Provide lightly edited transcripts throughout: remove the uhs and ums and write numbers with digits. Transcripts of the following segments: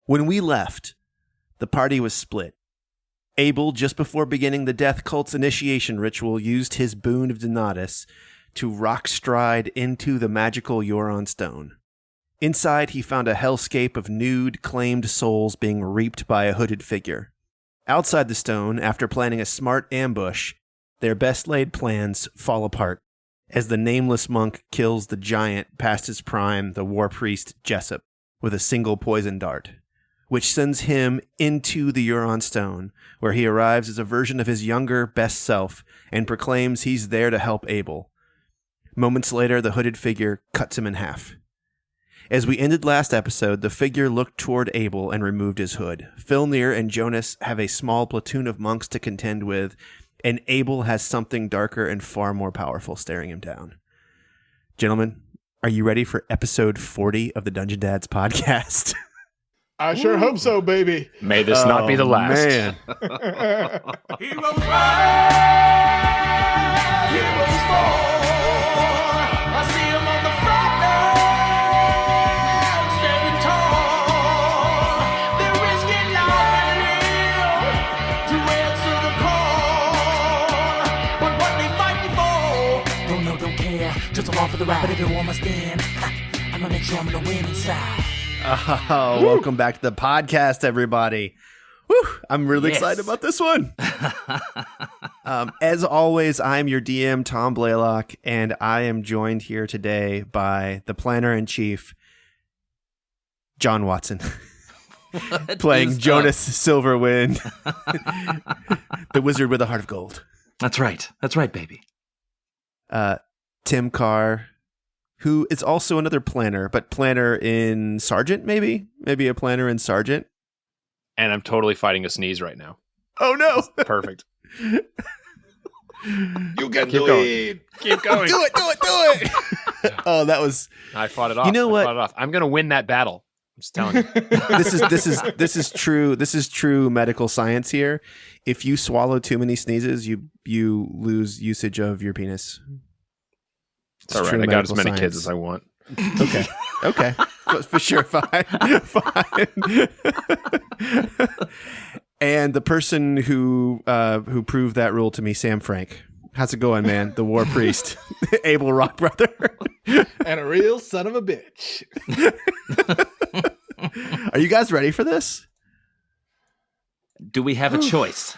When we left, the party was split. Abel, just before beginning the death cult's initiation ritual, used his boon of Donatus to rock stride into the magical Yoron stone. Inside, he found a hellscape of nude, claimed souls being reaped by a hooded figure. Outside the stone, after planning a smart ambush, their best-laid plans fall apart as the nameless monk kills the giant past his prime, the war priest Jessup, with a single poison dart, which sends him into the Yoron stone, where he arrives as a version of his younger, best self and proclaims he's there to help Abel. Moments later, the hooded figure cuts him in half. As we ended last episode, the figure looked toward Abel and removed his hood. Filnyr and Ionas have a small platoon of monks to contend with, and Abel has something darker and far more powerful staring him down. Gentlemen, are you ready for episode 40 of the Dungeon Dads podcast? I sure hope so, baby. May this not be the last. Man. Heroes rise, heroes fall. I see them on the front line, standing tall. They're risking life and limb to answer the call. But what they fighting for? Don't know, don't care. Just along for the ride, but if you want my stand, I'ma make sure I'm gonna win inside. Oh, welcome back to the podcast, everybody. Woo, I'm really excited about this one. As always, I'm your DM, Tom Blaylock, and I am joined here today by the planner-in-chief, John Watson, playing Ionas Silverwind, the wizard with a heart of gold. That's right. That's right, baby. Tim Carr, who is also another planner, but planner in Sergeant, maybe? Maybe a planner in Sergeant. And I'm totally fighting a sneeze right now. Oh, no. Perfect. You get the Keep lead. Keep going. Do it. Oh, that was... I fought it off. You know what? I'm going to win that battle. I'm just telling you. This is true. This is true medical science here. If you swallow too many sneezes, you lose usage of your penis. It's all right. I got as many kids as I want. Okay. For sure. Fine. And the person who proved that rule to me, Sam Frank. How's it going, man? The war priest, Abel Rock brother. And a real son of a bitch. Are you guys ready for this? Do we have a choice?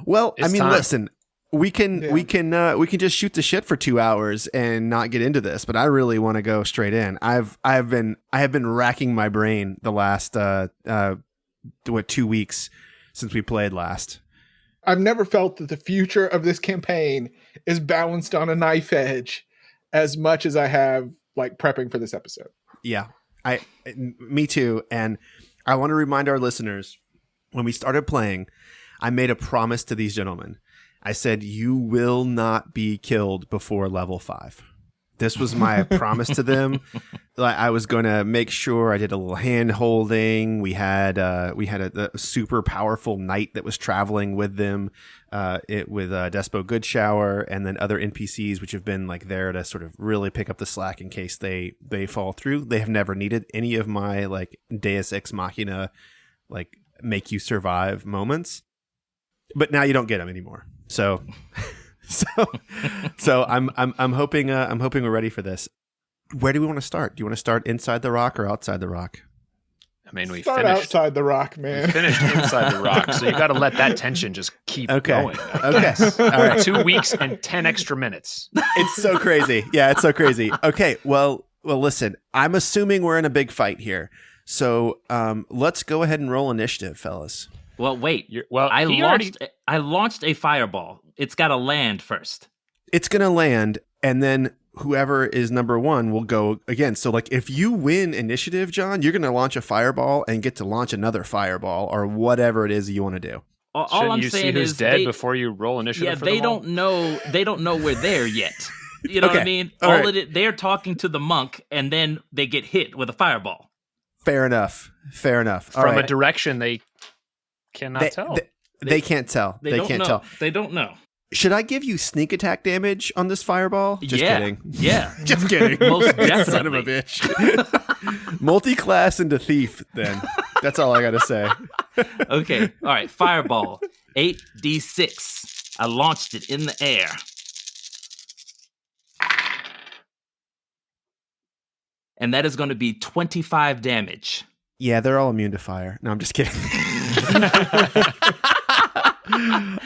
Well, It's I mean, time. listen. We can just shoot the shit for 2 hours and not get into this, but I really want to go straight in. I have been racking my brain the last 2 weeks since we played last. I've never felt that the future of this campaign is balanced on a knife edge as much as I have like prepping for this episode. Yeah, me too. And I want to remind our listeners, when we started playing, I made a promise to these gentlemen. I said, you will not be killed before level 5. This was my promise to them. I was going to make sure I did a little hand holding. We had a super powerful knight that was traveling with them, with Despo Goodshower, and then other NPCs which have been like there to sort of really pick up the slack in case they fall through. They have never needed any of my like Deus Ex Machina, like make you survive moments. But now you don't get them anymore. So I'm hoping we're ready for this. Where do we want to start? Do you want to start inside the rock or outside the rock? I mean, we Start finished outside the rock, man. We finished inside the rock, so you got to let that tension just keep going. Okay. All right. 2 weeks and 10 extra minutes. It's so crazy. Yeah, it's so crazy. Okay. Well, listen. I'm assuming we're in a big fight here. So let's go ahead and roll initiative, fellas. Well, wait. I I launched a fireball. It's got to land first. It's going to land, and then whoever is number one will go again. So, like, if you win initiative, John, you're going to launch a fireball and get to launch another fireball or whatever it is you want to do. All Shouldn't I'm you saying see who's is dead before you roll initiative? Yeah, for they them all? don't know. They don't know we're there yet. You know what I mean? All right. They're talking to the monk, and then they get hit with a fireball. Fair enough. From a direction they cannot tell. They can't tell. They can't tell. They don't know. Should I give you sneak attack damage on this fireball? Just kidding. Yeah. Just kidding. Most definitely. Son of a bitch. Multi-class into thief, then. That's all I got to say. Okay. All right. Fireball. 8d6. I launched it in the air. And that is going to be 25 damage. Yeah, they're all immune to fire. No, I'm just kidding.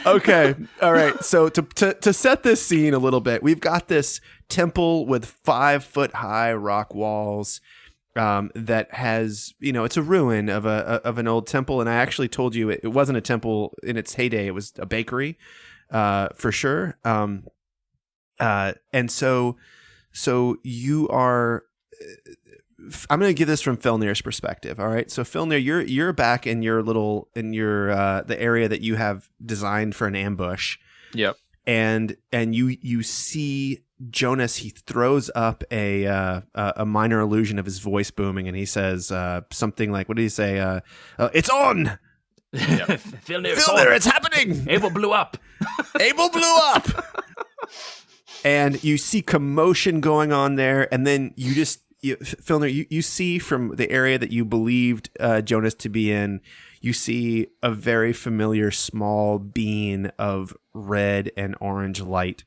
Okay. All right. So to set this scene a little bit, we've got this temple with 5-foot-high rock walls that has, it's a ruin of an old temple. And I actually told you it wasn't a temple in its heyday. It was a bakery, for sure. And so you are. I'm going to give this from Filnyr's perspective. All right. So Filnyr, you're back in your the area that you have designed for an ambush. Yep. And you see Jonas, he throws up a minor illusion of his voice booming, and he says something like, what did he say? It's on. Filnyr, It's happening. Abel blew up. Abel blew up. And you see commotion going on there, and then Filnyr, you see from the area that you believed Jonas to be in, you see a very familiar small beam of red and orange light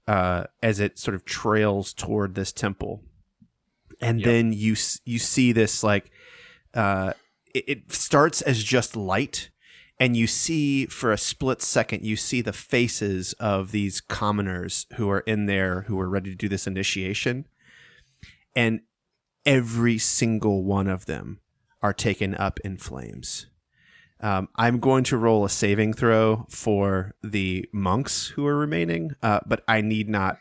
as it sort of trails toward this temple. And then you see this, like, it starts as just light, and you see for a split second, you see the faces of these commoners who are in there, who are ready to do this initiation. And every single one of them are taken up in flames. I'm going to roll a saving throw for the monks who are remaining, but I need not.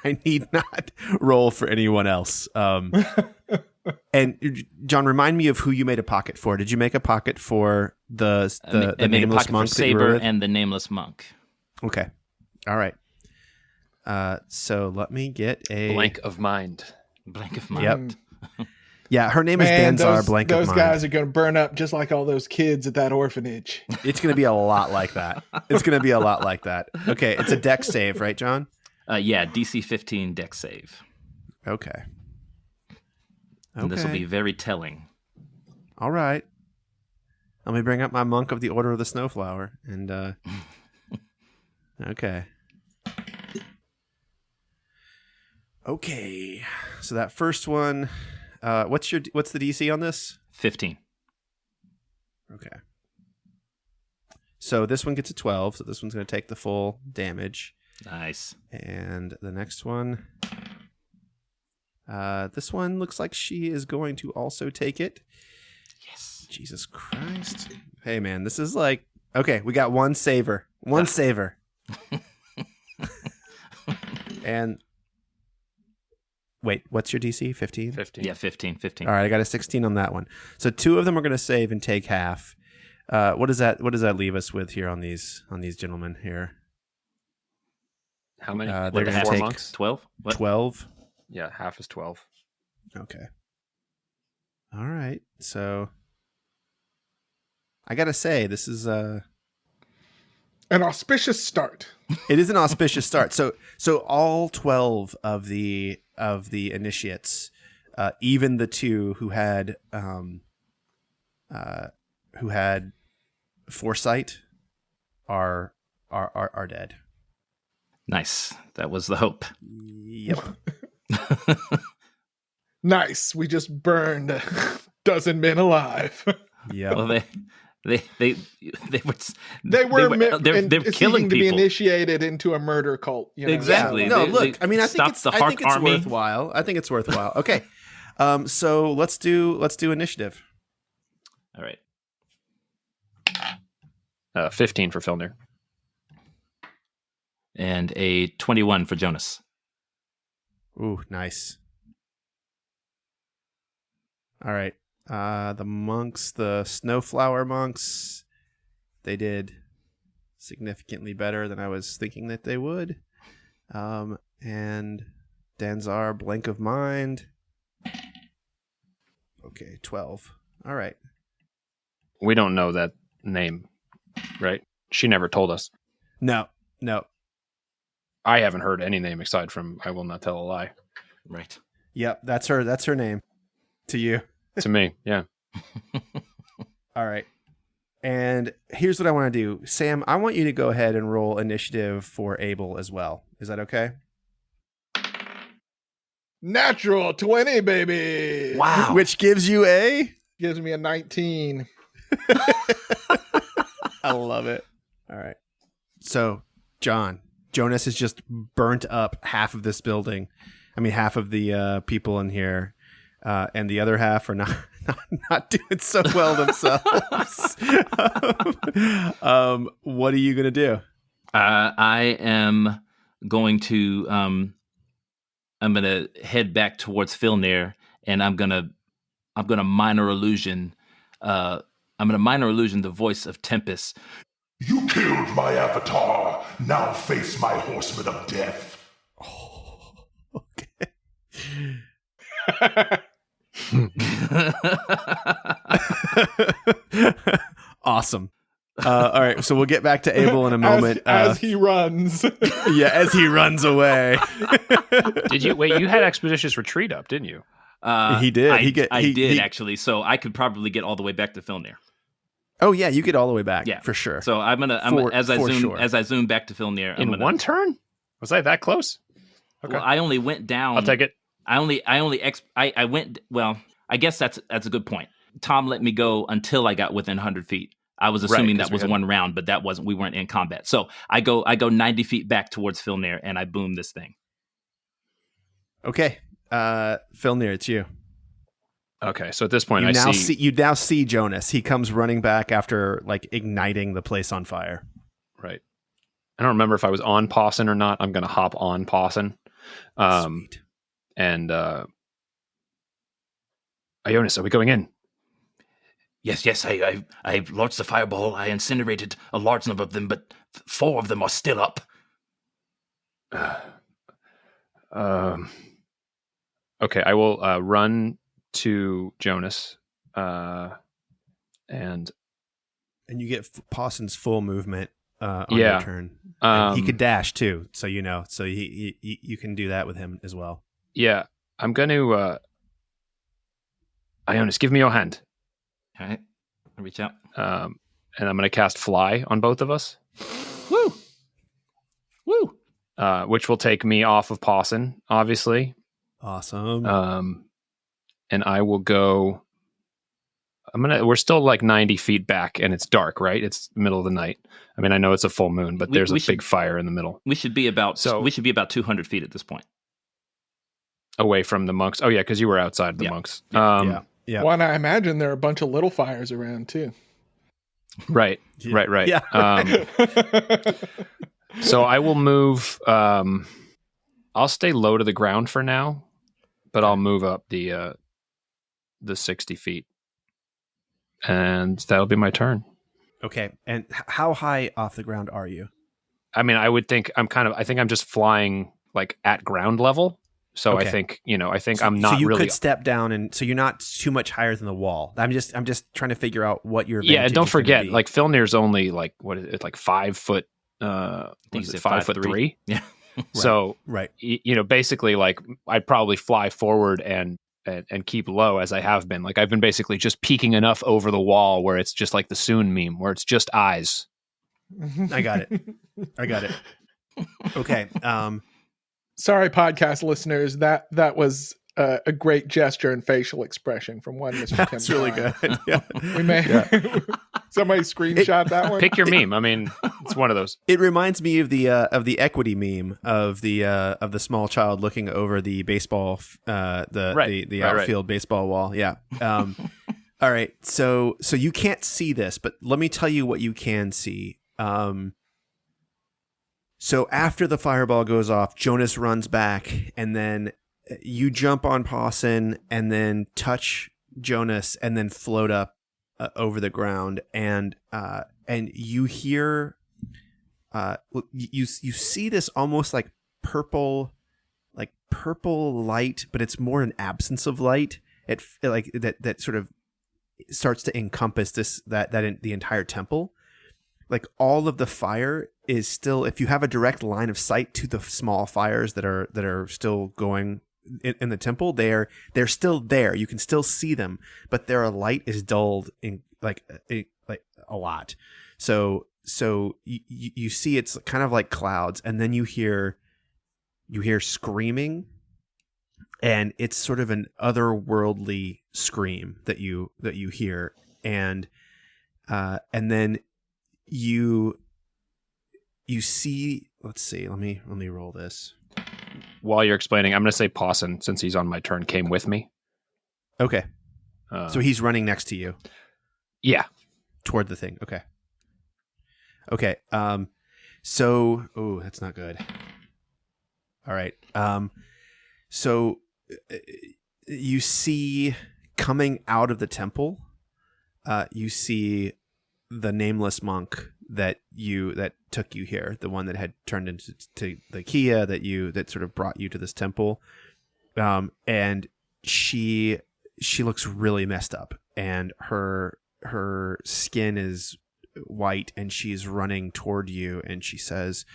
I need not roll for anyone else. And John, remind me of who you made a pocket for. Did you make a pocket for the nameless monk? Saber and the nameless monk. Okay, all right. So let me get a blank of mind. Blank of mind. Yep. Yeah, her name is Danzar Blank of Mind. Those guys are going to burn up just like all those kids at that orphanage. It's going to be a lot like that. It's going to be a lot like that. Okay, it's a dex save, right, John? Yeah, DC 15 dex save. Okay. And this will be very telling. All right. Let me bring up my Monk of the Order of the Snowflower. And, okay. Okay. So that first one, what's the DC on this? 15. Okay. So this one gets a 12, so this one's going to take the full damage. Nice. And the next one, this one looks like she is going to also take it. Yes. Jesus Christ. Hey, man, this is like, okay, we got one saver. One saver. And wait, what's your DC? 15? 15. Yeah, 15. All right, I got a 16 on that one. So two of them are going to save and take half. What does that leave us with here on these gentlemen here? How many? They're Like gonna 4 take monks? 12? What? 12. Yeah, half is 12. Okay. All right. So I got to say, this is An auspicious start. it is an auspicious start. So all 12 of the initiates, even the two who had foresight, are dead. Nice. That was the hope. Yep. Nice. We just burned a dozen men alive. Yep. Well, they were they're killing to be people. initiated into a murder cult. You know? Exactly. Yeah, no, They- look. they I mean, I think stopped the it's Hark army. worthwhile. I think it's worthwhile. Okay. So let's do initiative. All right. 15 for Filnyr. And a 21 for Jonas. Ooh, nice. All right. The monks, the Snowflower monks, they did significantly better than I was thinking that they would. And Danzar, Blank of Mind. Okay, 12. All right. We don't know that name, right? She never told us. No. I haven't heard any name aside from I Will Not Tell a Lie. Right. Yep, that's her name. To you. To me, yeah. All right. And here's what I want to do. Sam, I want you to go ahead and roll initiative for Abel as well. Is that okay? Natural 20, baby. Wow. Which gives you a... Gives me a 19. I love it. All right. So, Jonas has just burnt up half of this building. I mean, half of the people in here. And the other half are not doing so well themselves. What are you going to do? I am going to I'm going to head back towards Filnyr, and I'm going to minor illusion the voice of Tempus. You killed my avatar. Now face my horseman of death. Oh, okay. Awesome. All right, so we'll get back to Abel in a moment. As he runs. Yeah, as he runs away. Did you wait? You had Expeditious Retreat up, didn't you? He did. I did actually. So I could probably get all the way back to Filnyr. Oh yeah, you get all the way back. Yeah, for sure. So as I zoom back to Filnyr In one turn? Was I that close? Okay. Well, I only went down. I'll take it. I went. Well, I guess that's a good point. Tom let me go until I got within 100 feet. I was assuming that was one round, but that wasn't. We weren't in combat. So I go 90 feet back towards Filnyr, and I boom this thing. Okay, Filnyr, it's you. Okay, so at this point, You now see Jonas. He comes running back after like igniting the place on fire. Right. I don't remember if I was on Pawson or not. I'm going to hop on Pawson. Sweet. And Ionas, are we going in? Yes. I launched the fireball. I incinerated a large number of them, but 4 of them are still up. Okay, I will run to Jonas, and you get Pawson's full movement on your turn. And he could dash too, so so you can do that with him as well. Yeah, I'm going to Ionas, give me your hand. All right, I'll reach out, and I'm going to cast Fly on both of us. Woo! Which will take me off of Pawson, obviously. Awesome. And I will go. We're still like 90 feet back, and it's dark, right? It's the middle of the night. I mean, I know it's a full moon, but there's a big fire in the middle. We should be about 200 feet at this point, away from the monks. Oh yeah, because you were outside the monks. Yeah. Well, and I imagine there are a bunch of little fires around too. Right. Yeah. Right. Yeah. So I will move. I'll stay low to the ground for now, but I'll move up the 60 feet, and that'll be my turn. Okay. And how high off the ground are you? I mean, I would think I think I'm just flying like at ground level. So Okay. I think I'm not So you really. could step down, and so you're not too much higher than the wall. I'm just trying to figure out what your Yeah, and don't advantage is gonna forget, be. like Filnir's only like what is it, like 5 foot? I think Was it's it 5'3"? Yeah. So right. Basically, like I'd probably fly forward and keep low as I have been. Like I've been basically just peeking enough over the wall where it's just like the Soon meme, where it's just eyes. I got it. Okay. Sorry, podcast listeners. That was a great gesture and facial expression from one Mr. Tim. That's really good. Yeah. We may somebody screenshot that one. Pick your meme. I mean, it's one of those. It reminds me of the equity meme of the small child looking over the baseball the outfield baseball wall. Yeah. All right. So you can't see this, but let me tell you what you can see. So after the fireball goes off, Jonas runs back, and then you jump on Pawson and then touch Jonas and then float up over the ground, and you hear you see this almost like purple light, but it's more an absence of light. It like that sort of starts to encompass the entire temple. Like all of the fire is still, if you have a direct line of sight to the small fires that are still going in the temple, they're still there. You can still see them, but their light is dulled a lot. So you see it's kind of like clouds, and then you hear screaming, and it's sort of an otherworldly scream that you hear, and then you see. Let's see. Let me roll this. While you're explaining, I'm going to say Pawson, since he's on my turn, came with me. Okay. So he's running next to you. Yeah. Toward the thing. Okay. Okay. So, that's not good. All right. So you see coming out of the temple, you see the nameless monk that took you here, the one that had turned into the Kia that sort of brought you to this temple. And she looks really messed up, and her skin is white, and she's running toward you, and she says,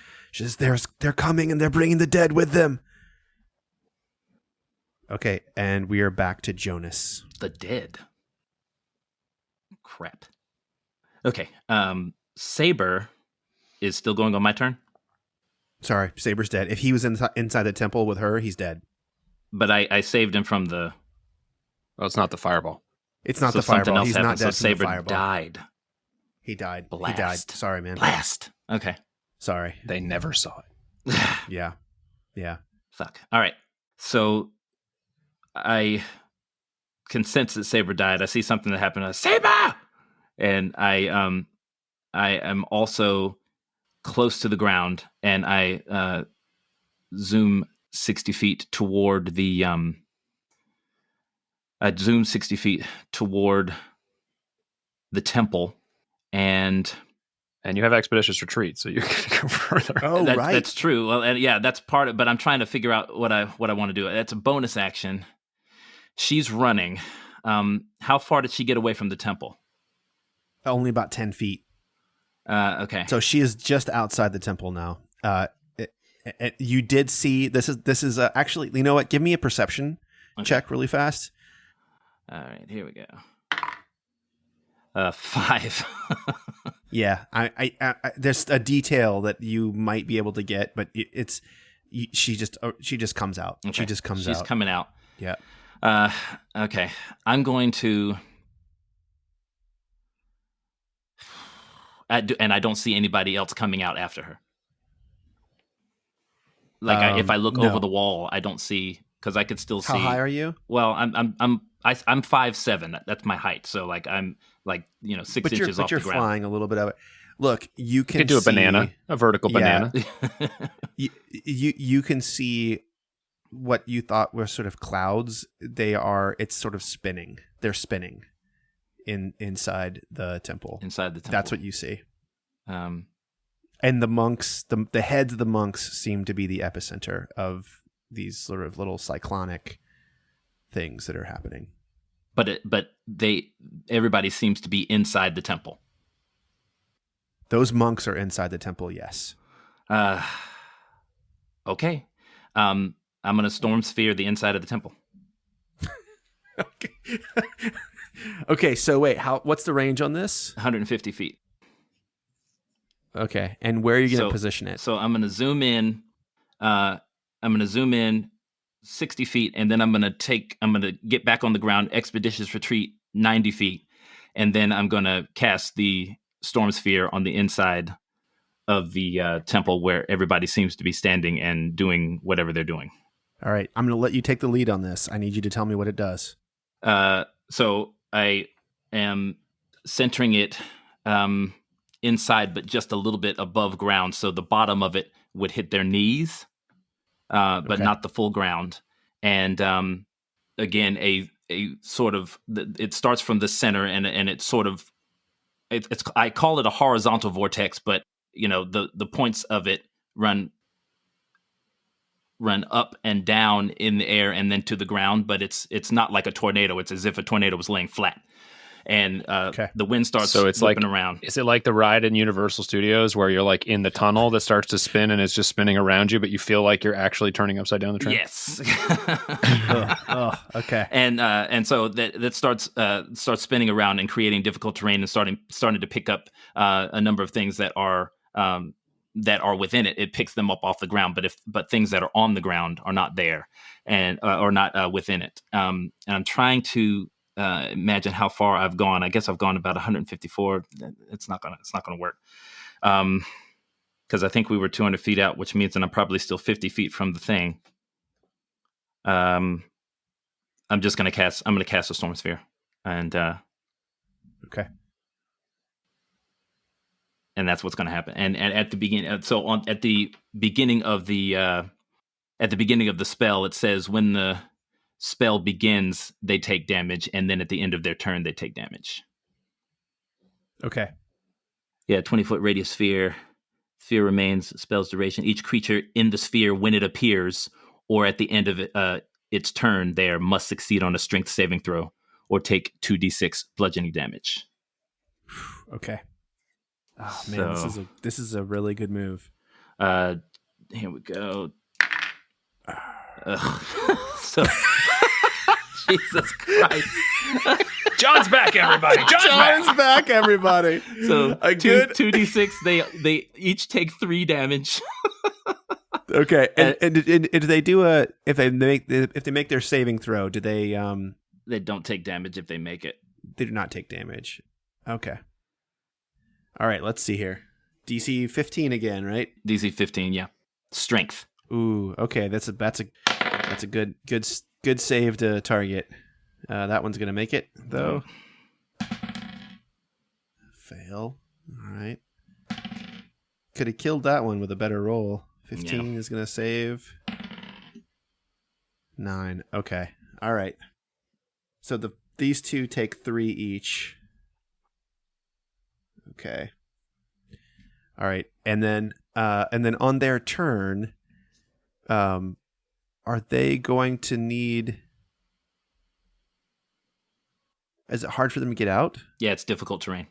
they're coming, and they're bringing the dead with them. Okay, and we are back to Jonas. The dead. Crap. Okay, Saber is still going on my turn? Sorry, Saber's dead. If he was inside the temple with her, he's dead. But I saved him from the... Well, it's not the fireball. It's not the fireball. He's not dead. So Saber fireball. died. He died. Blast. He died. Sorry, man. Blast. Okay. Sorry. They never saw it. Yeah. Fuck. All right. So I can sense that Saber died. I see something that happened. Saber! And I am also close to the ground, and I zoom 60 feet toward the I zoom 60 feet toward the temple, and you have expeditious retreat, so you can go further. Oh, right. That's true. Well, and yeah, that's part of. But I'm trying to figure out what I want to do. That's a bonus action. She's running. How far did she get away from the temple? Only about 10 feet. Okay. So she is just outside the temple now. You did see this is actually, you know what? Give me a perception check really fast. All right, here we go. 5. Yeah, I there's a detail that you might be able to get, but she just comes out. Okay. She just comes out. She's coming out. Yeah. Okay. I'm going to. And I don't see anybody else coming out after her. Like if I look over the wall, I don't see, because I could still see. How high are you? Well, I'm 5'7". That's my height. So like I'm 6 inches off the ground. But you're flying a little bit of it. Look, you can do see, a vertical banana. you can see what you thought were sort of clouds. It's sort of spinning. They're spinning inside the temple. Inside the temple. That's what you see. And the monks, the heads of the monks seem to be the epicenter of these sort of little cyclonic things that are happening. But everybody seems to be inside the temple. Those monks are inside the temple, yes. Okay. I'm going to storm sphere the inside of the temple. Okay. Okay, so wait, what's the range on this? 150 feet. Okay, and where are you going to position it? So I'm going to zoom in. I'm going to zoom in 60 feet, and then I'm going to get back on the ground, expeditious retreat 90 feet, and then I'm going to cast the storm sphere on the inside of the temple where everybody seems to be standing and doing whatever they're doing. All right, I'm going to let you take the lead on this. I need you to tell me what it does. So I am centering it inside, but just a little bit above ground, so the bottom of it would hit their knees, but not the full ground. And again, a sort of it starts from the center, and it's sort of it's I call it a horizontal vortex, but the points of it run up and down in the air and then to the ground, but it's not like a tornado. It's as if a tornado was laying flat. and the wind starts whipping around. Is it like the ride in Universal Studios where you're like in the tunnel that starts to spin and it's just spinning around you, but you feel like you're actually turning upside down the train? Yes. Okay. And so that starts spinning around and creating difficult terrain and starting to pick up a number of things that are within it. It picks them up off the ground, but things that are on the ground are not there and or not within it. And I'm trying to imagine how far I've gone. I guess I've gone about 154. It's not gonna work. Because I think we were 200 feet out, which means that I'm probably still 50 feet from the thing. I'm gonna cast a storm sphere, and okay. And that's what's going to happen. And at the beginning, at the beginning of the spell, it says when the spell begins, they take damage, and then at the end of their turn, they take damage. Okay. Yeah, 20-foot radius sphere. Sphere remains spell's duration. Each creature in the sphere, when it appears, or at the end of its turn, there must succeed on a strength saving throw or take 2d6 bludgeoning damage. Okay. Oh man, this is a really good move. Here we go. So, Jesus Christ. John's back, everybody. John's back, everybody. So 2d6. They each take 3 damage. Okay, and do they do if they make their saving throw? Do they? They don't take damage if they make it. They do not take damage. Okay. All right, let's see here. DC 15 again, right? DC 15, yeah. Strength. Ooh, okay. That's a good save to target. That one's gonna make it though. Fail. All right. Could have killed that one with a better roll. 15 is gonna save. 9. Okay. All right. So these two take 3 each. Okay. All right. And then on their turn, are they going to need... Is it hard for them to get out? Yeah, it's difficult terrain.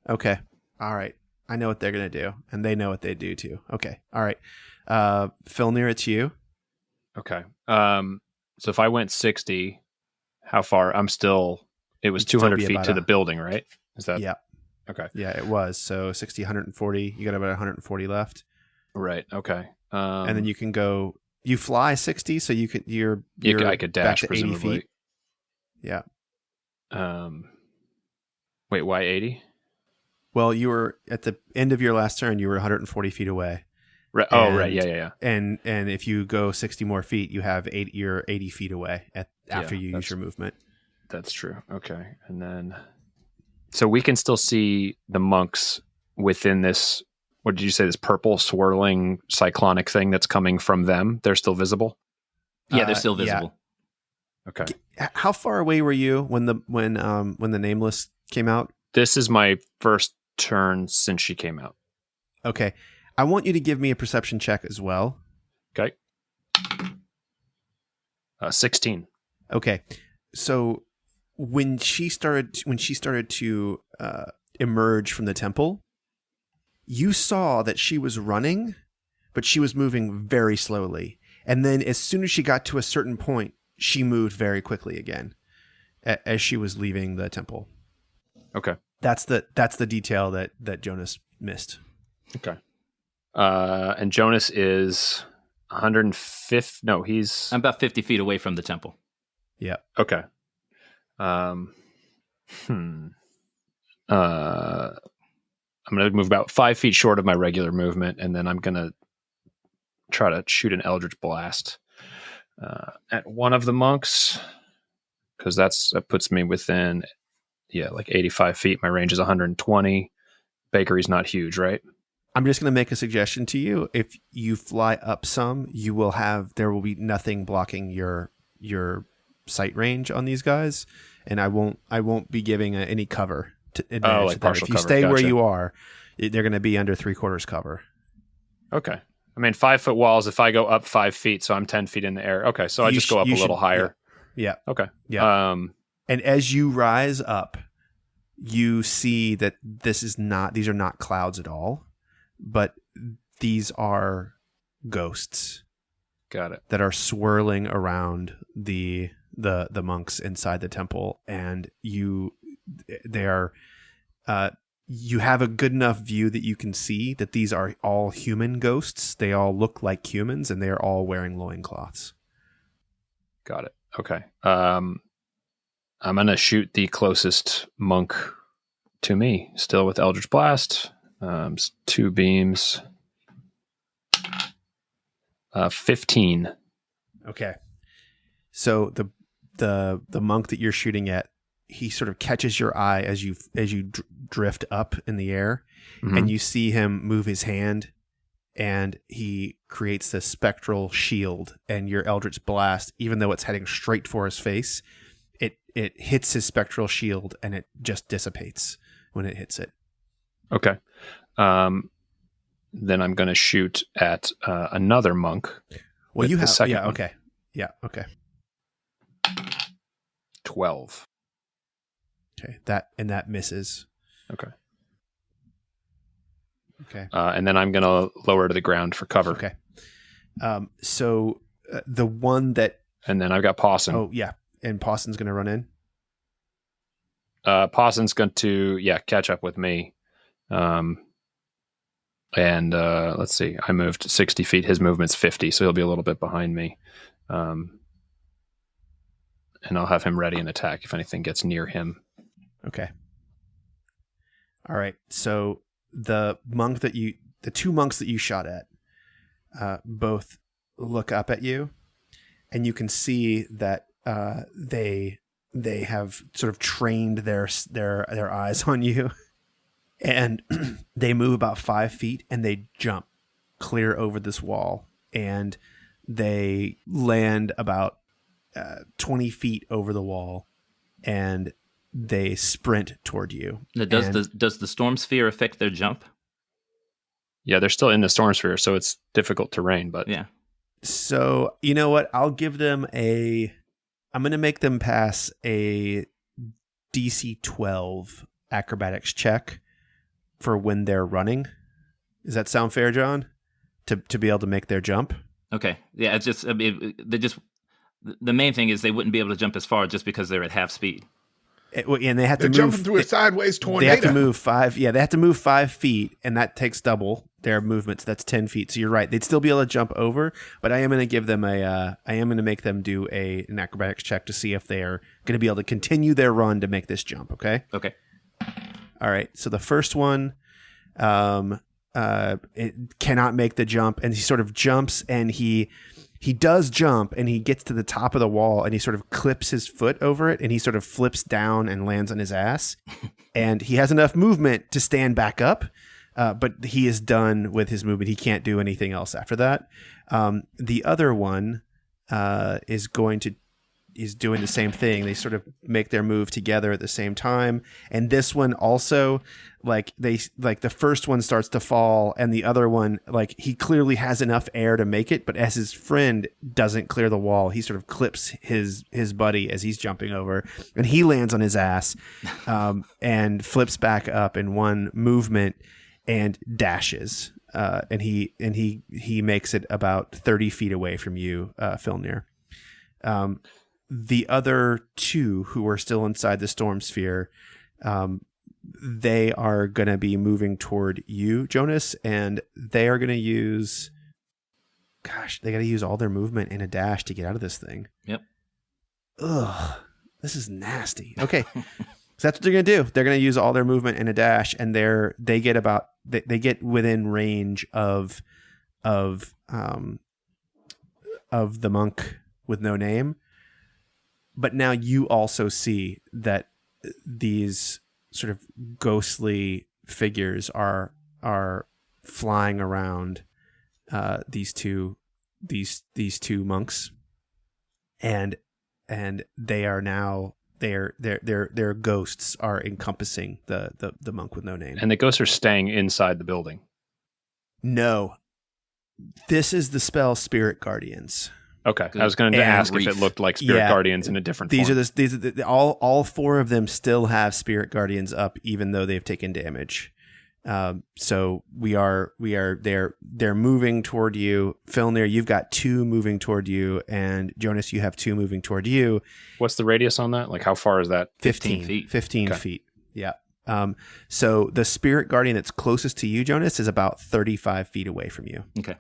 Okay. All right. I know what they're going to do, and they know what they do too. Okay. All right. Filnyr, it's you. Okay. So if I went 60, how far? It was 200 feet to the building, right? Is that... Yeah. Okay. Yeah, it was. So 60, 140. You got about 140 left. Right. Okay. And then you can go. You fly 60, so I could dash back to 80 feet. Yeah. Wait, why 80? Well, you were at the end of your last turn. You were 140 feet away. Right. Right. Yeah. And if you go 60 more feet, you have you're 80 feet away after you use your movement. That's true. Okay. And then, so we can still see the monks within this. What did you say? This purple swirling cyclonic thing that's coming from them. They're still visible. Yeah, they're still visible. Yeah. Okay. How far away were you when the Nameless came out? This is my first turn since she came out. Okay. I want you to give me a perception check as well. Okay. 16. Okay. So when she started to emerge from the temple, you saw that she was running, but she was moving very slowly. And then as soon as she got to a certain point, she moved very quickly again as she was leaving the temple. Okay. That's the detail that Jonas missed. Okay. And Jonas is 105. No, he's... I'm about 50 feet away from the temple. Yeah. Okay. I'm going to move about 5 feet short of my regular movement, and then I'm going to try to shoot an Eldritch Blast at one of the monks, because that puts me within, like 85 feet. My range is 120. Bakery's not huge, right? I'm just going to make a suggestion to you. If you fly up some, there will be nothing blocking your sight range on these guys, and I won't be giving any cover to advantage. Like partial cover. If you cover. stay Gotcha. where you are, they're going to be under 3/4 cover. Okay. I mean, 5-foot walls, if I go up 5 feet, so I'm 10 feet in the air. Okay. So I just go up a little higher. Yeah. Okay. Yeah. And as you rise up, you see that these are not clouds at all, but these are ghosts. Got it. That are swirling around the monks inside the temple, and you have a good enough view that you can see that these are all human ghosts. They all look like humans, and they are all wearing loincloths. Got it. Okay. I'm gonna shoot the closest monk to me, still with Eldritch Blast. 2 beams. 15. Okay. So the monk that you're shooting at, he sort of catches your eye as you drift up in the air, and you see him move his hand, and he creates this spectral shield, and your Eldritch Blast, even though it's heading straight for his face, it hits his spectral shield, and it just dissipates when it hits it. Okay. Then I'm going to shoot at another monk. Well, you have the second yeah. one. Okay. Yeah. Okay. 12. Okay. That misses. Okay. Okay. And then I'm going to lower to the ground for cover. Okay. So the one that. And then I've got Pawson. Oh yeah, and Pawson's going to run in. Pawson's going to catch up with me. And let's see, I moved 60 feet. His movement's 50, so he'll be a little bit behind me. And I'll have him ready and attack if anything gets near him. Okay. All right. So the two monks that you shot at, both look up at you, and you can see that they have sort of trained their eyes on you. And they move about 5 feet, and they jump clear over this wall, and they land about 20 feet over the wall, and they sprint toward you. Now, does the storm sphere affect their jump? Yeah, they're still in the storm sphere, so it's difficult terrain. But yeah. So you know what? I'll give them I'm going to make them pass a DC 12 acrobatics check for when they're running. Does that sound fair, John? To be able to make their jump? Okay. Yeah, it's just the main thing is they wouldn't be able to jump as far just because they're at half speed. And they have to They're move jumping through a sideways tornado. They have to move 5. Yeah, they have to move 5 feet, and that takes double their movement. So that's 10 feet. So you're right. They'd still be able to jump over, but I am going to give them I am going to make them do an acrobatics check to see if they are going to be able to continue their run to make this jump. Okay. Okay. All right. So the first one, it cannot make the jump, and he sort of jumps, and he does jump, and he gets to the top of the wall, and he sort of clips his foot over it, and he sort of flips down and lands on his ass, and he has enough movement to stand back up, but he is done with his movement. He can't do anything else after that. The other one is doing the same thing. They sort of make their move together at the same time. And this one also, the first one starts to fall, and the other one, he clearly has enough air to make it, but as his friend doesn't clear the wall, he sort of clips his buddy as he's jumping over, and he lands on his ass, and flips back up in one movement and dashes. And he makes it about 30 feet away from you, Filnyr. The other two who are still inside the storm sphere, they are going to be moving toward you, Jonas, and they are going to use... Gosh, they got to use all their movement in a dash to get out of this thing. Yep. Ugh, this is nasty. Okay, so that's what they're going to do. They're going to use all their movement in a dash, and they get within range of the monk with no name. But now you also see that these sort of ghostly figures are flying around these two monks, and they are now their ghosts are encompassing the monk with no name. And the ghosts are staying inside the building. No, this is the spell Spirit Guardians. Okay, I was going to ask if it looked like spirit guardians in a different form. All four of them still have spirit guardians up, even though they've taken damage. So they're moving toward you. Filnyr, you've got 2 moving toward you, and Jonas, you have 2 moving toward you. What's the radius on that? Like, how far is that? 15 feet. 15 feet. Yeah. So the spirit guardian that's closest to you, Jonas, is about 35 feet away from you. Okay.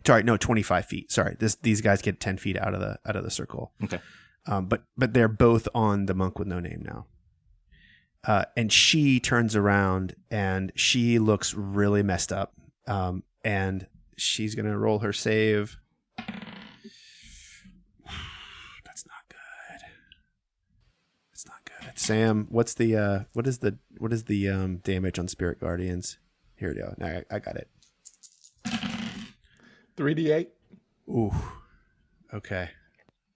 Sorry, no, 25 feet. Sorry, these guys get 10 feet out of the circle. Okay. But they're both on the monk with no name now. And she turns around and she looks really messed up. And she's gonna roll her save. That's not good. That's not good. Sam, what is the damage on spirit guardians? Here we go. Now I got it. 3d8. Ooh. Okay.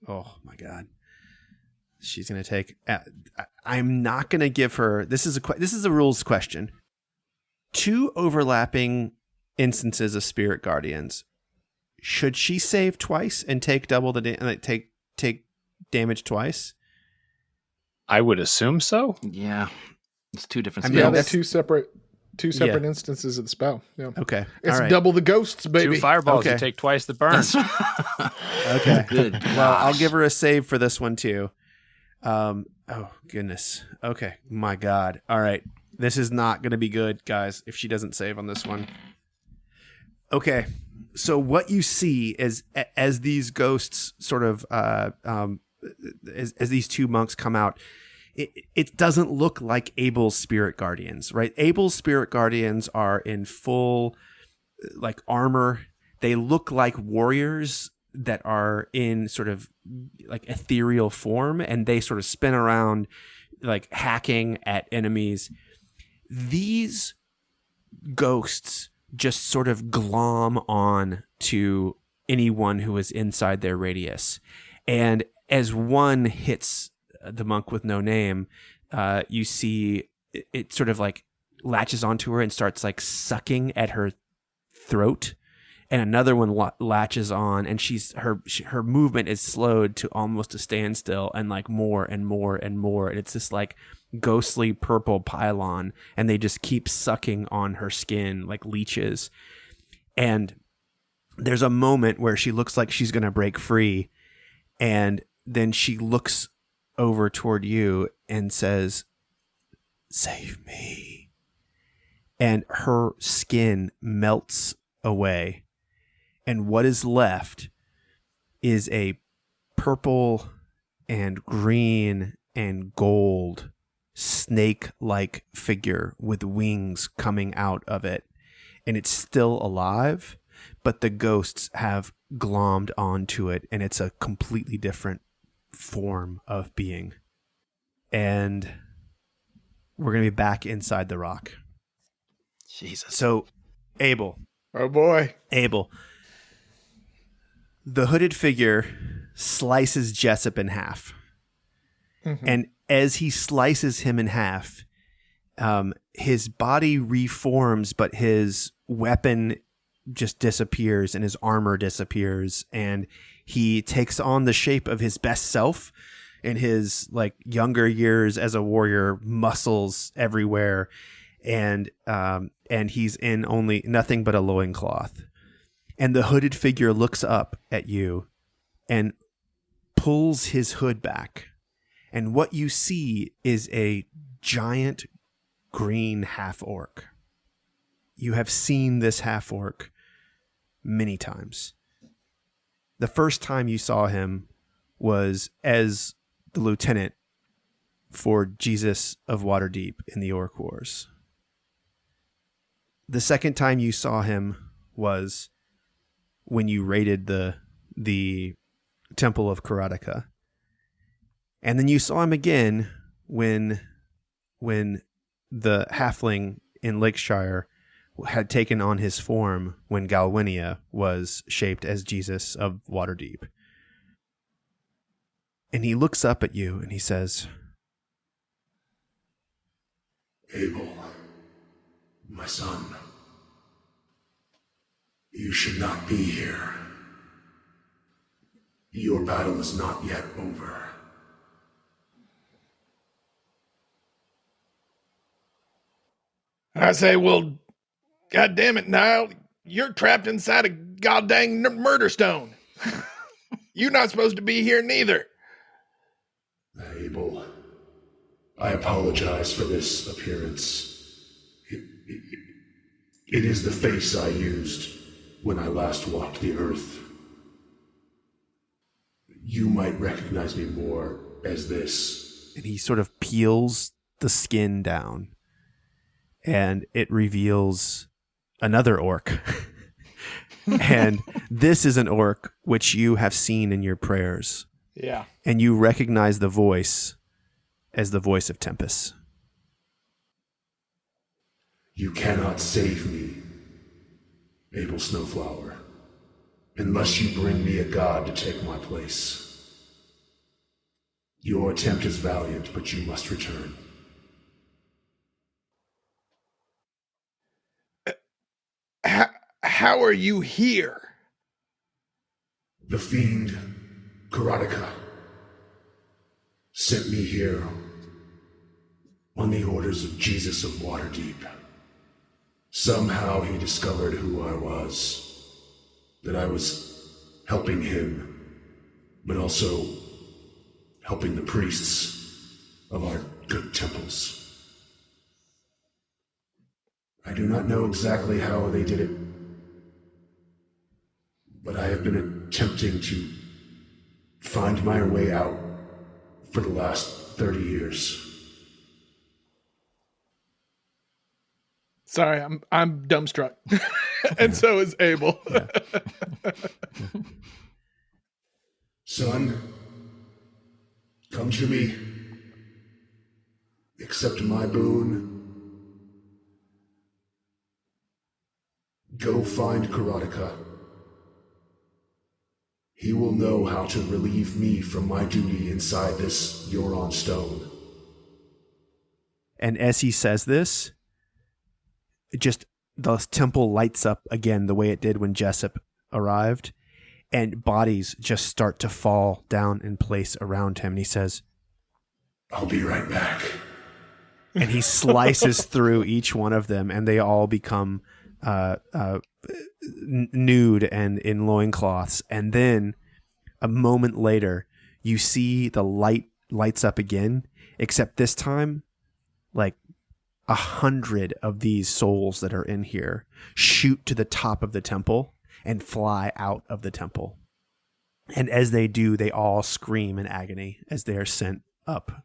Oh my God. She's gonna take. I'm not gonna give her. This is a rules question. 2 overlapping instances of spirit guardians. Should she save twice and take double the take damage twice? I would assume so. Yeah, it's 2 different Yeah, spells. they're two separate instances of the spell. Yeah. Okay. It's all right. double the ghosts, baby. 2 fireballs, Okay. you take twice the burn. Okay. Good. Well, I'll give her a save for this one too. Oh goodness. Okay. My God. All right. This is not going to be good, guys, if she doesn't save on this one. Okay. So what you see is as these ghosts sort of as these 2 monks come out, it doesn't look like Abel's spirit guardians, right? Abel's spirit guardians are in full like armor. They look like warriors that are in sort of like ethereal form, and they sort of spin around like hacking at enemies. These ghosts just sort of glom on to anyone who is inside their radius. And as one hits the monk with no name, you see it sort of like latches onto her and starts like sucking at her throat. And another one latches on, and her movement is slowed to almost a standstill, and like more and more and more. And it's this like ghostly purple pylon, and they just keep sucking on her skin like leeches. And there's a moment where she looks like she's going to break free, and then she looks over toward you and says, "Save me." And her skin melts away. And what is left is a purple and green and gold snake-like figure with wings coming out of it. And it's still alive, but the ghosts have glommed onto it, and it's a completely different form of being. And we're going to be back inside the rock. Jesus. So, Abel. Oh boy. Abel. The hooded figure slices Jessup in half. Mm-hmm. And as he slices him in half, his body reforms, but his weapon just disappears and his armor disappears. And he takes on the shape of his best self in his like younger years as a warrior, muscles everywhere. And he's in only nothing but a loincloth. And the hooded figure looks up at you and pulls his hood back. And what you see is a giant green half-orc. You have seen this half-orc many times. The first time you saw him was as the lieutenant for Jesus of Waterdeep in the Orc Wars. The second time you saw him was when you raided the Temple of Karataka. And then you saw him again when the halfling in Lakeshire had taken on his form when Galwinia was shaped as Jesus of Waterdeep. And he looks up at you and he says, Abel, my son, you should not be here. Your battle is not yet over. I say, well, God damn it, Niall. You're trapped inside a goddamn murder stone. You're not supposed to be here neither. Abel, I apologize for this appearance. It is the face I used when I last walked the earth. You might recognize me more as this. And he sort of peels the skin down, and it reveals another orc. And this is an orc which you have seen in your prayers. Yeah. And you recognize the voice as the voice of Tempus. You cannot save me, Abel Snowflower, unless you bring me a god to take my place. Your attempt is valiant, but you must return. How are you here? The fiend, Karateka, sent me here on the orders of Jesus of Waterdeep. Somehow he discovered who I was, that I was helping him, but also helping the priests of our good temples. I do not know exactly how they did it, but I have been attempting to find my way out for the last 30 years. Sorry, I'm dumbstruck. And so is Abel. Son, come to me. Accept my boon. Go find Karateka. He will know how to relieve me from my duty inside this Yoron stone. And as he says this, just the temple lights up again the way it did when Jessup arrived, and bodies just start to fall down in place around him. And he says, I'll be right back. And he slices through each one of them, and they all become nude and in loincloths. And then a moment later, you see the lights up again, except this time, like 100 of these souls that are in here shoot to the top of the temple and fly out of the temple. And as they do, they all scream in agony as they are sent up.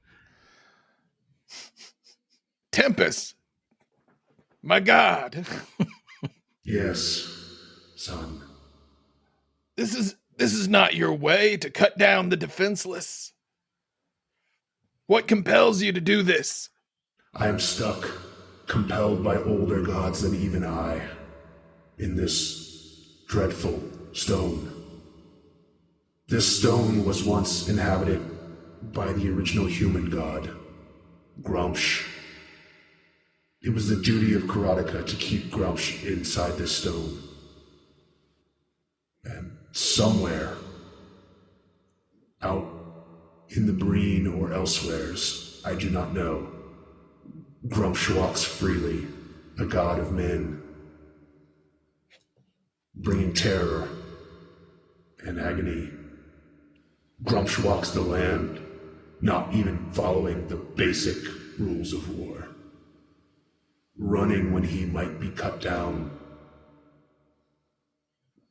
Tempus, my God. Yes, son. This is not your way to cut down the defenseless. What compels you to do this? I am stuck, compelled by older gods than even I, in this dreadful stone. This stone was once inhabited by the original human god, Grumsh. It was the duty of Karateka to keep Grumsh inside this stone. And somewhere, out in the Breen or elsewheres, I do not know, Grumsh walks freely, a god of men, bringing terror and agony. Grumsh walks the land, not even following the basic rules of war, running when he might be cut down,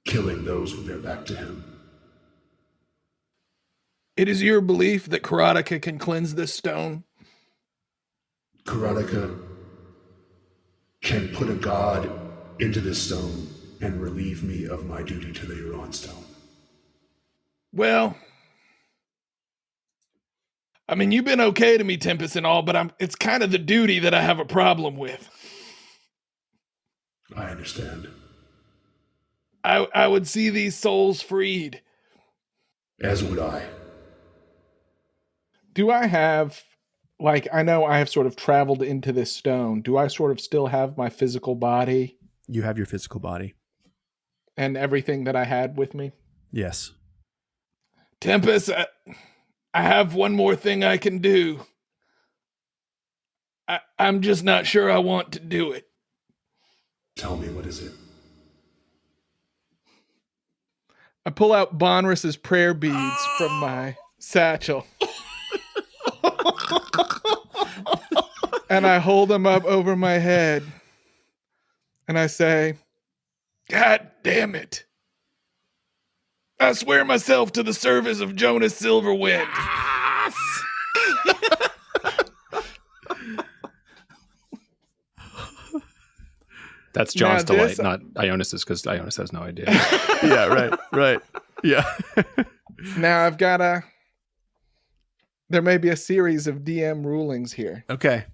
killing those with their back to him. It is your belief that Karateka can cleanse this stone? Karateka can put a god into this stone and relieve me of my duty to the Yoron stone. Well, I mean, you've been okay to me, Tempus, and all, but it's kind of the duty that I have a problem with. I understand. I would see these souls freed. As would I. Do I have, like, I know I have sort of traveled into this stone. Do I sort of still have my physical body? You have your physical body. And everything that I had with me? Yes. Tempus, I have one more thing I can do. I'm just not sure I want to do it. Tell me, what is it? I pull out Bonris's prayer beads from my satchel. And I hold them up over my head. And I say, God damn it. I swear myself to the service of Jonas Silverwind. That's John's Now this- delight, not Ionas's, because Ionas has no idea. Yeah, right. Yeah. Now I've got there may be a series of DM rulings here. Okay.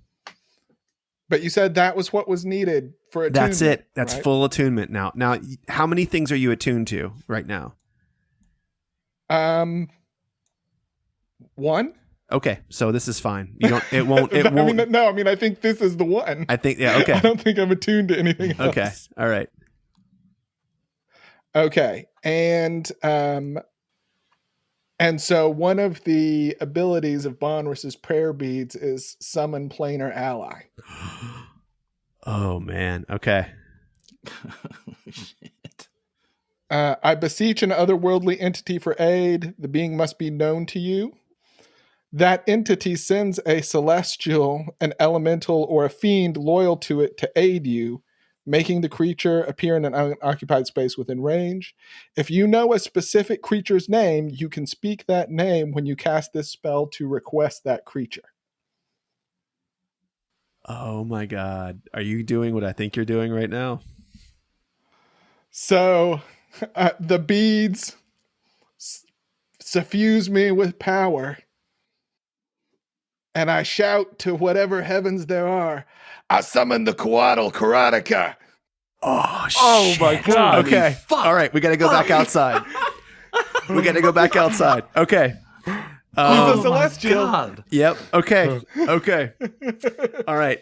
But you said that was what was needed for attunement. That's it. That's right? full attunement now. Now, how many things are you attuned to right now? One? Okay, so this is fine. You don't. It won't. It I won't. mean, no, I mean, I think this is the one. I think. Yeah. I Okay. don't think I'm attuned to anything else. Okay. All right. Okay. And so one of the abilities of Bonris's prayer beads is summon planar ally. Oh man. Okay. Shit. I beseech an otherworldly entity for aid. The being must be known to you. That entity sends a celestial, an elemental, or a fiend loyal to it to aid you, making the creature appear in an unoccupied space within range. If you know a specific creature's name, you can speak that name when you cast this spell to request that creature. Oh my God. Are you doing what I think you're doing right now? So the beads suffuse me with power. And I shout to whatever heavens there are, I summon the Coatl Karatica. Oh my God. Okay. All right. We got to go back outside. We got to go back outside. Okay. He's a celestial. God. Yep. Okay. Okay. All right.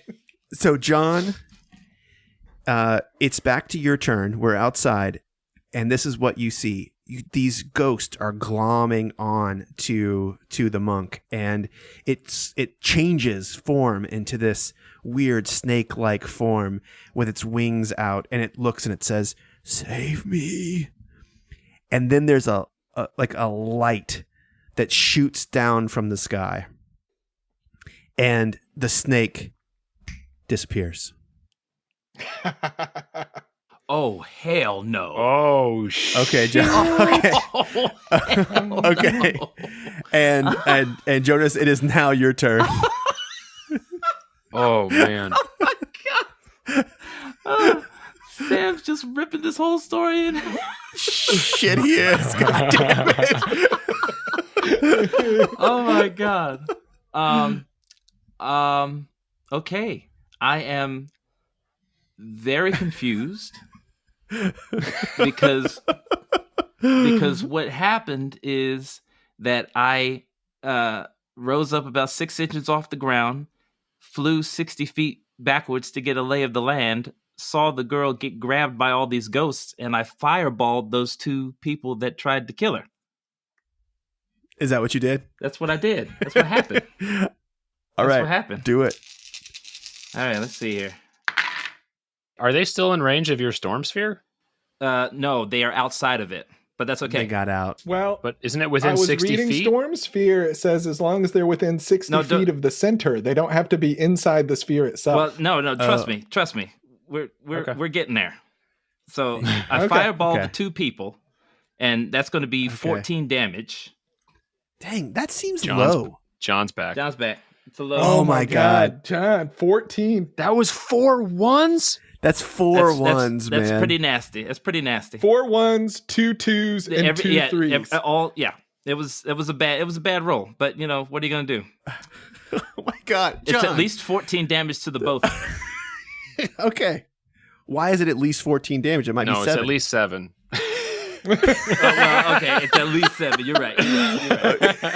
So, John, it's back to your turn. We're outside, and this is what you see. These ghosts are glomming on to the monk, and it changes form into this weird snake-like form with its wings out, and it looks and it says, "Save me." And then there's a light that shoots down from the sky, and the snake disappears. Oh, hell no. Oh, Okay, John. Okay. Oh, hell Okay. no. And Jonas, it is now your turn. Oh, man. Sam's just ripping this whole story in. Shit, he is. God damn it. Oh my god. Okay. I am very confused because what happened is that I rose up about 6 inches off the ground, flew 60 feet backwards to get a lay of the land, saw the girl get grabbed by all these ghosts, and I fireballed those two people that tried to kill her. Is that what you did? That's what I did. That's what happened. All right. What happened. Do it. All right, let's see here. Are they still in range of your storm sphere? No, they are outside of it, but that's okay. They got out. Well, But isn't it I within was 60 reading feet? Storm Sphere. It says as long as they're within 60 No, feet of the center, they don't have to be inside the sphere Well, itself. no, trust me. We're Okay. getting there. So I Okay. fireballed Okay. the two people, and that's going to be 14 damage. Dang, that seems John's- low. John's back. John's back. It's a low. Oh my God. John, 14. That was 4 ones? That's four ones, that's man. pretty nasty. That's pretty nasty. 4 1s, 2 2s, and 2 3s. It was a bad roll, but you know what are you gonna do? Oh my God, It's John. at least 14 damage to the both. Okay. Why is it at least 14 damage? It might No, be it's 7. at least 7. Well, okay, it's at least 7. You're right.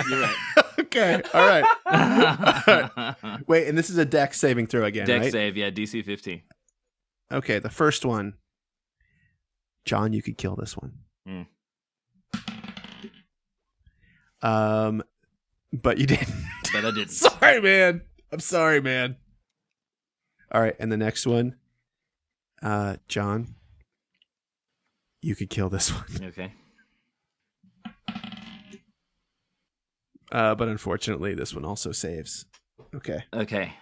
You're right. Okay. All right. Wait, and this is a dex saving throw again, Dex right? save, yeah, DC 15. Okay, the first one. John, you could kill this one. But you didn't. But I didn't. Sorry, man. I'm sorry, man. All right, and the next one, John, you could kill this one. Okay. But unfortunately, this one also saves. Okay. Okay.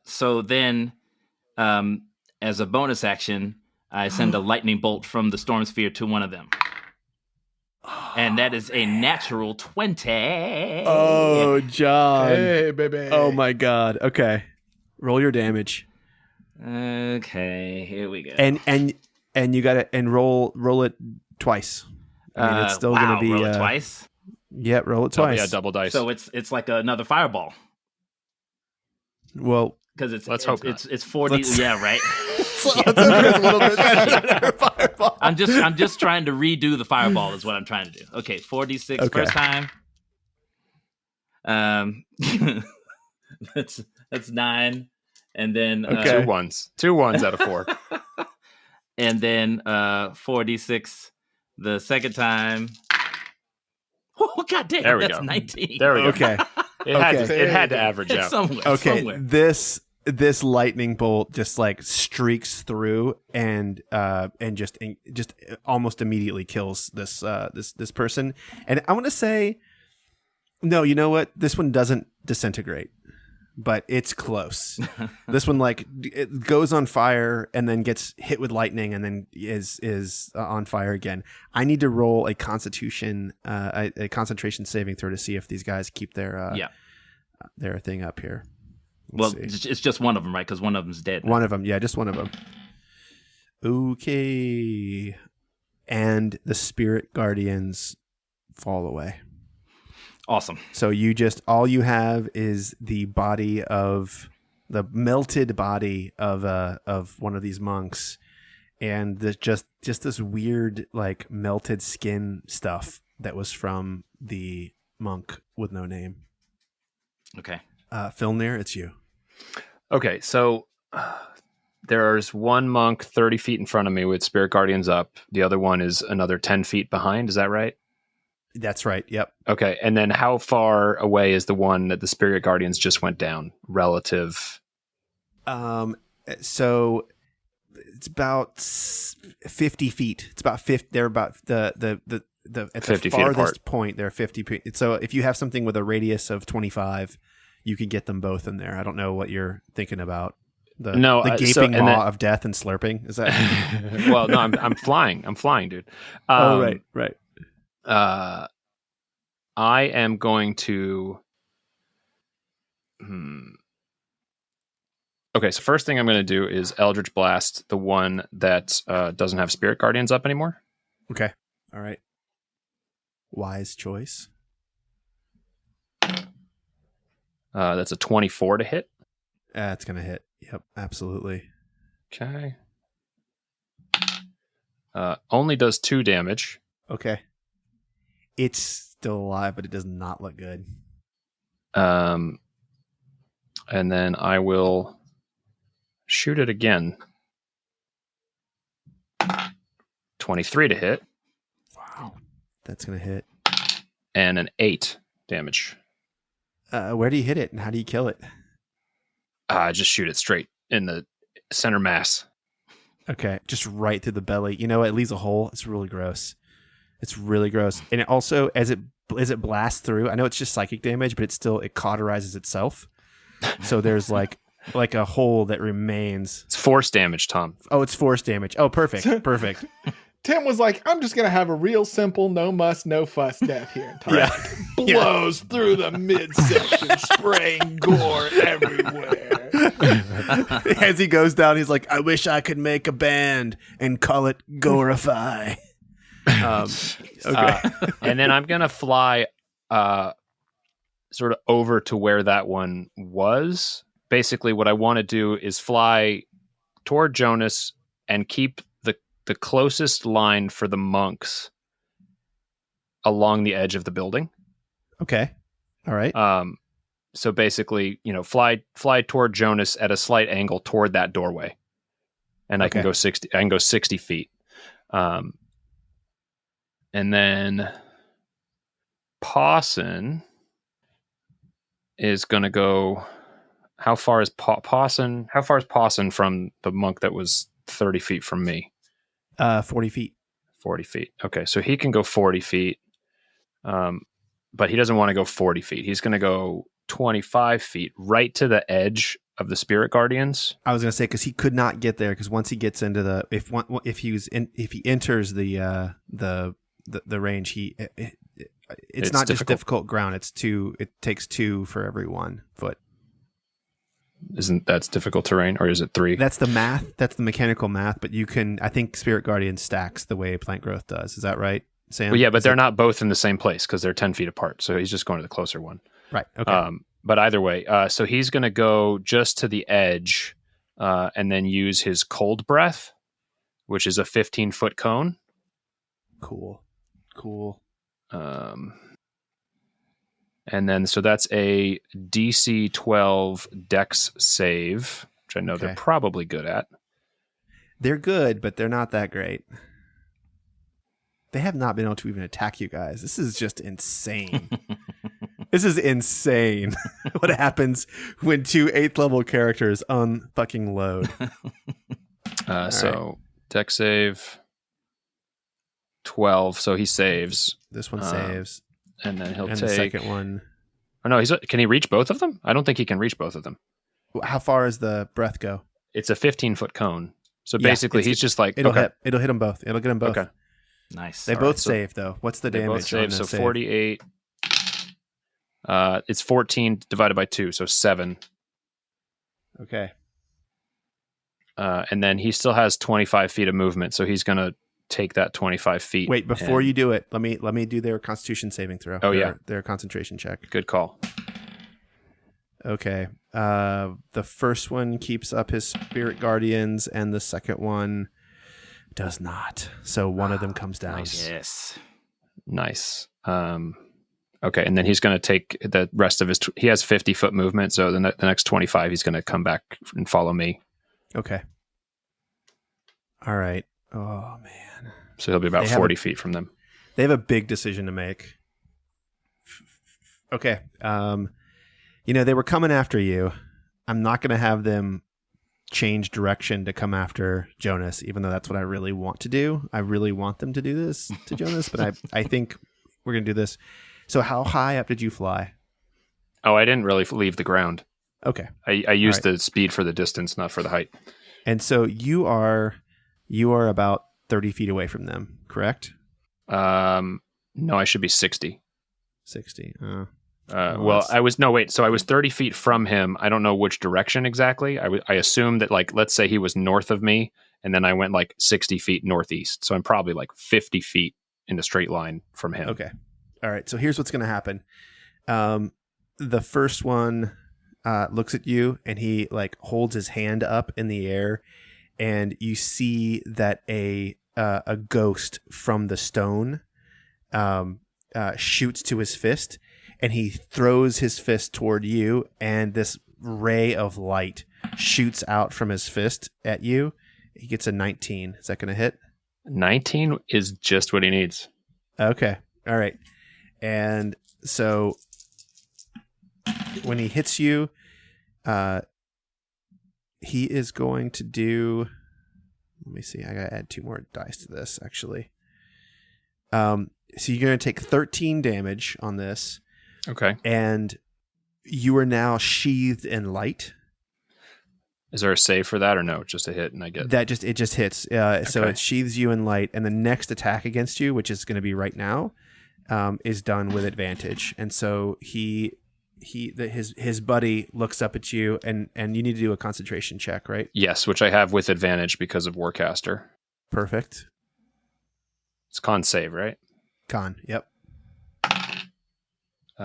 So then, as a bonus action, I send a lightning bolt from the storm sphere to one of them. And that is a natural 20. Oh, John. Hey, baby. Oh, my God. Okay. Roll your damage. Okay, here we go. And you got to roll it twice. I mean, it's still going to be roll it twice. Yeah, roll it twice. Yeah, double dice. So it's like another fireball. Well, because let's hope not. It's 40. Yeah, right. Let's hope it's a little bit better than our fireball. I'm just trying to redo the fireball is what I'm trying to do. Okay, 4d6 first time. That's 9, and then Two ones out of 4. And then 4d6 the second time. Oh, God damn, there we that's go. 19. There we go. Okay. It had to average It's out. somewhere. Okay, somewhere. this lightning bolt just like streaks through and just almost immediately kills this person. And I want to say, no, you know what? This one doesn't disintegrate, but it's close. This one it goes on fire and then gets hit with lightning and then is on fire again. I need to roll a Constitution, a concentration saving throw to see if these guys keep their thing up here. Well, it's just one of them, right? Because one of them's dead. One of them, yeah, just one of them. Okay, and the spirit guardians fall away. Awesome. So all you have is the melted body of one of these monks, and just this weird like melted skin stuff that was from the monk with no name. Okay. Filnyr, it's you. Okay, so there's one monk 30 feet in front of me with spirit guardians up. The other one is another 10 feet behind. Is that right? That's right. Yep. Okay, and then how far away is the one that the spirit guardians just went down relative? So it's about 50 feet. It's about 50. They're about the at 50 the feet farthest apart. point. They're 50 feet. So if you have something with a radius of 25, you could get them both in there. I don't know what you're thinking about. The gaping maw of death and slurping. Is that? Well, no, I'm flying. I'm flying, dude. Right. I am going to. Okay, so first thing I'm going to do is Eldritch Blast the one that doesn't have Spirit Guardians up anymore. Okay. All right. Wise choice. That's a 24 to hit. It's going to hit. Yep, absolutely. Okay. Only does 2 damage. Okay. It's still alive, but it does not look good. And then I will shoot it again. 23 to hit. Wow. That's going to hit. And an 8 damage. Where do you hit it and how do you kill it? Just shoot it straight in the center mass. Okay. Just right through the belly. You know, it leaves a hole. It's really gross. And it also, as it blasts through, I know it's just psychic damage, but it cauterizes itself. So there's like a hole that remains. It's force damage, Tom. Oh, it's force damage. Oh, perfect. Perfect. Tim was like, I'm just going to have a real simple, no muss, no fuss death here. Yeah. Blows through the midsection, spraying gore everywhere. As he goes down, he's like, I wish I could make a band and call it Gorify. Okay. And then I'm going to fly sort of over to where that one was. Basically, what I want to do is fly toward Jonas and keep the closest line for the monks along the edge of the building. Okay. All right. So basically, fly toward Jonas at a slight angle toward that doorway. And I can go 60 feet. And then Pawson is going to go. How far is Pawson? How far is Pawson from the monk that was 30 feet from me? 40 feet. 40 feet. Okay, so he can go 40 feet, but he doesn't want to go 40 feet. He's going to go 25 feet, right to the edge of the spirit guardians. I was going to say because he could not get there because once he gets into the if he enters the range, it's not difficult. Just difficult ground. It takes 2 for every 1 foot. Isn't that difficult terrain, or is it 3? That's the math. That's the mechanical math. But you can, I think, Spirit Guardian stacks the way Plant Growth does. Is that right, Sam? Well, yeah, but they're not both in the same place because they're 10 feet apart. So he's just going to the closer one. Right. Okay. But either way, so he's going to go just to the edge, and then use his cold breath, which is a 15-foot cone. Cool. And then, so that's a DC 12 Dex save, which I know they're probably good at. They're good, but they're not that great. They have not been able to even attack you guys. This is just insane. This is insane. What happens when 2 8th level characters unfucking load? So Dex save 12, so he saves. This one saves. And then he'll take the second one. Oh no, can he reach both of them? I don't think he can reach both of them. How far does the breath go? It's a 15-foot cone. So basically, he's just like it'll hit them both. It'll get them both. Okay, nice. They both save though. What's the damage? Both save, so 48. It's 14 divided by 2, so 7. Okay. And then he still has 25 feet of movement, so he's gonna take that 25 feet. Wait, before you do it, let me do their Constitution saving throw. Oh, their concentration check. Good call. Okay. The first one keeps up his spirit guardians, and the second one does not. So one of them comes down. Nice. Yes. Nice. Okay, and then he's going to take the rest of his. He has 50-foot movement, so the next 25, he's going to come back and follow me. Okay. All right. Oh man. So he'll be about 40 feet from them. They have a big decision to make. Okay. They were coming after you. I'm not going to have them change direction to come after Jonas, even though that's what I really want to do. I really want them to do this to Jonas, but I think we're going to do this. So how high up did you fly? Oh, I didn't really leave the ground. Okay. I used the speed for the distance, not for the height. And so you are about 30 feet away from them, correct? No, I should be 60. 60. I was 30 feet from him. I don't know which direction exactly. I assumed that, like, let's say he was north of me, and then I went like 60 feet northeast. So I'm probably like 50 feet in a straight line from him. Okay. All right. So here's what's going to happen. The first one looks at you, and he like holds his hand up in the air, and you see that a ghost from the stone shoots to his fist, and he throws his fist toward you, and this ray of light shoots out from his fist at you. He gets a 19. Is that going to hit? 19 is just what he needs. Okay. All right. And so when he hits you, he is going to do... Let me see. I got to add 2 more dice to this, actually. So you're going to take 13 damage on this. Okay. And you are now sheathed in light. Is there a save for that or no? Just a hit and I get... It just hits. So it sheathes you in light, and the next attack against you, which is going to be right now, is done with advantage. And so his buddy looks up at you, and you need to do a concentration check, right? Yes, which I have with advantage because of Warcaster. Perfect. It's con save, right? Con, yep.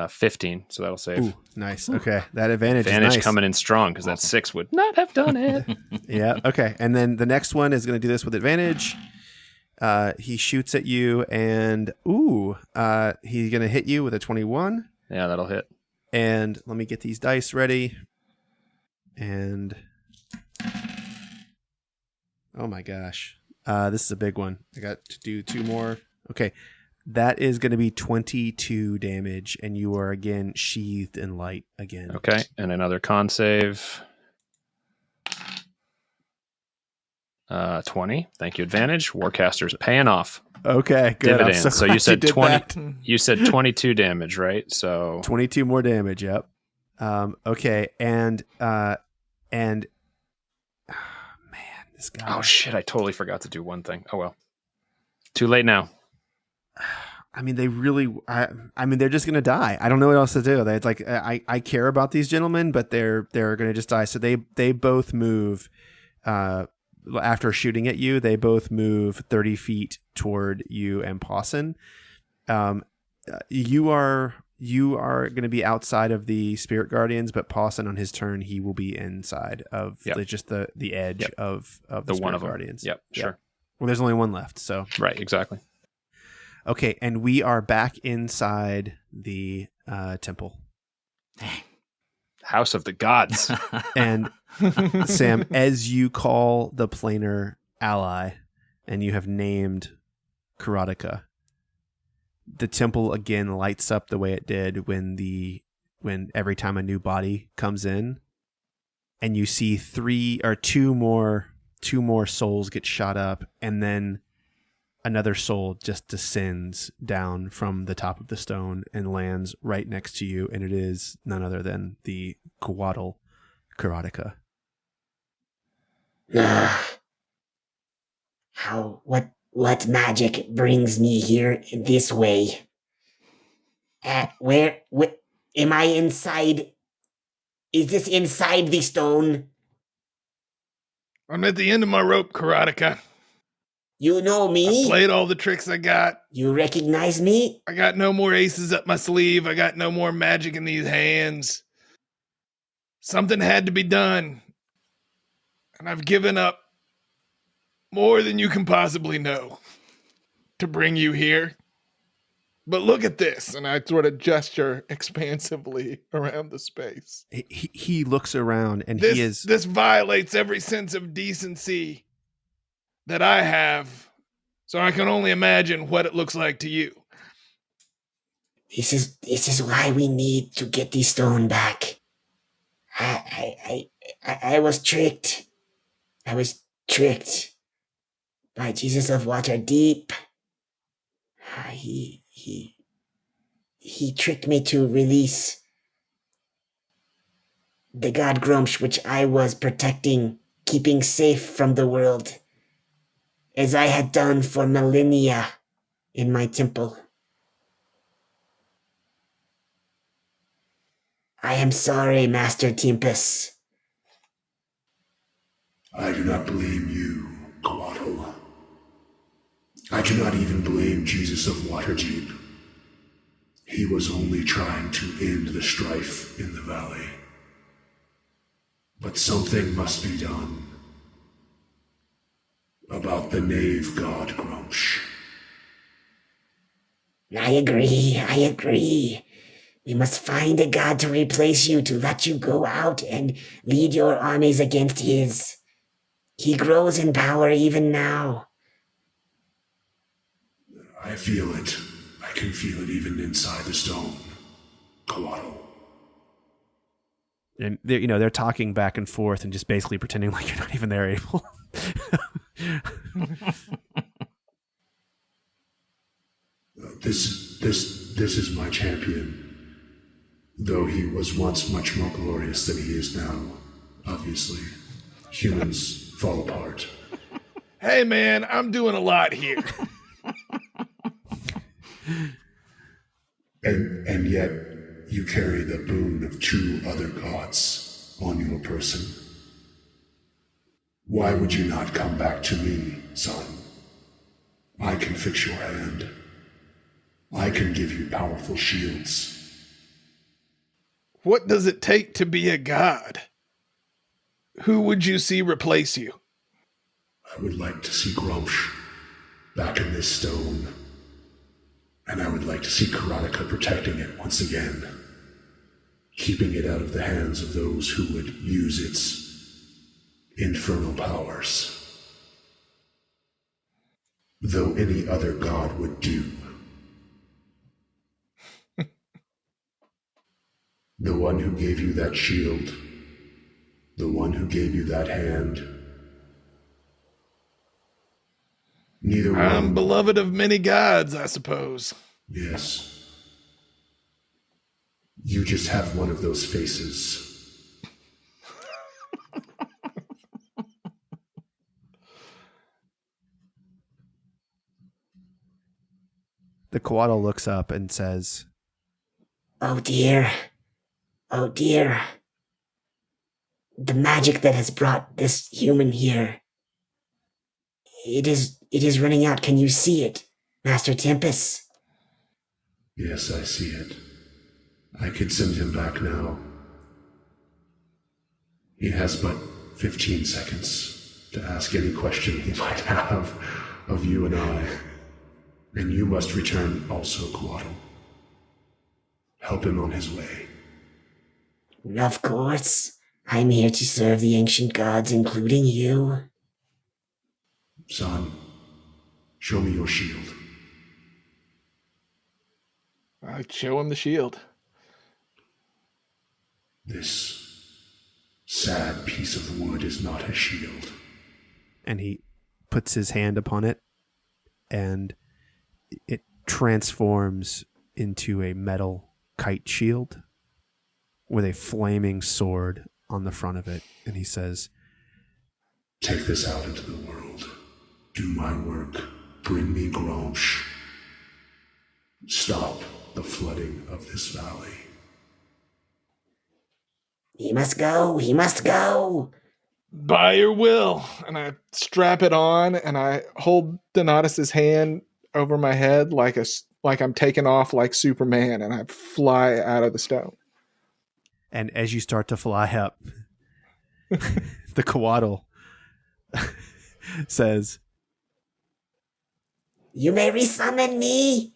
15, so that'll save. Ooh, nice. Okay, that advantage is nice. Coming in strong, because that 6 would not have done it. Yeah, okay. And then the next one is going to do this with advantage. He shoots at you, and he's going to hit you with a 21. Yeah, that'll hit. And let me get these dice ready. And oh my gosh, this is a big one. I got to do 2 more. Okay, That is going to be 22 damage, and you are again sheathed in light again. Okay, and another con save. 20. Thank you, advantage. Warcaster's paying off. Okay, good. Dividends. So you said 20. That. You said 22 damage, right? So 22 more damage. Yep. Okay, and man, this guy. Oh shit! I totally forgot to do one thing. Oh well. Too late now. I mean, they really. I mean, they're just gonna die. I don't know what else to do. It's like I care about these gentlemen, but they're gonna just die. So they both move. After shooting at you, they both move 30 feet toward you and Pawson. You are going to be outside of the Spirit Guardians, but Pawson on his turn, he will be inside of just the edge of the Spirit Guardians. Yep, sure. Well, there's only one left, so right, exactly. Okay, and we are back inside the temple. House of the Gods. And Sam, as you call the planar ally, and you have named Karateka, the temple again lights up the way it did when every time a new body comes in, and you see two more souls get shot up, and then another soul just descends down from the top of the stone and lands right next to you, and it is none other than the Coatl Karateka. What magic brings me here this way? Where am I inside? Is this inside the stone? I'm at the end of my rope, Karateka. You know me? I played all the tricks I got. You recognize me? I got no more aces up my sleeve. I got no more magic in these hands. Something had to be done. And I've given up more than you can possibly know to bring you here. But look at this. And I sort of gesture expansively around the space. He looks around and This violates every sense of decency that I have, so I can only imagine what it looks like to you. This is why we need to get the stone back. I was tricked. I was tricked by Jesus of Waterdeep. He tricked me to release the god Grumsh, which I was protecting, keeping safe from the world, as I had done for millennia in my temple. I am sorry, Master Tempus. I do not blame you, Coatl. I do not even blame Jesus of Waterdeep. He was only trying to end the strife in the valley. But something must be done about the knave god Grumsh. I agree. We must find a god to replace you, to let you go out and lead your armies against his. He grows in power even now. I feel it. I can feel it even inside the stone, Coatl. And they're talking back and forth and just basically pretending like you're not even there, Abel. This is my champion, though he was once much more glorious than he is now. Obviously, humans fall apart. Hey man, I'm doing a lot here. And yet, you carry the boon of two other gods on your person. Why would you not come back to me, son? I can fix your hand. I can give you powerful shields. What does it take to be a god? Who would you see replace you? I would like to see Grumsh back in this stone. And I would like to see Karateka protecting it once again, keeping it out of the hands of those who would use its infernal powers. Though any other god would do, The one who gave you that shield. The one who gave you that hand. Neither I'm one. beloved of many gods, I suppose. Yes. You just have one of those faces. The Coatl looks up and says, Oh dear. Oh dear. The magic that has brought this human here. It is running out. Can you see it, Master Tempus? Yes, I see it. I could send him back now. He has but 15 seconds to ask any question he might have of you and I. And you must return also, Coatl. Help him on his way. Of course. I'm here to serve the ancient gods, including you. Son, show me your shield. I show him the shield. This sad piece of wood is not a shield. and he puts his hand upon it, and it transforms into a metal kite shield with a flaming sword on the front of it. And he says, Take this out into the world. Do my work. Bring me Granche. Stop the flooding of this valley. He must go. He must go. By your will. And I strap it on, and I hold Donatus's hand over my head like I'm taking off like Superman, and I fly out of the stone. and as you start to fly up, the Coatl says, You may resummon me,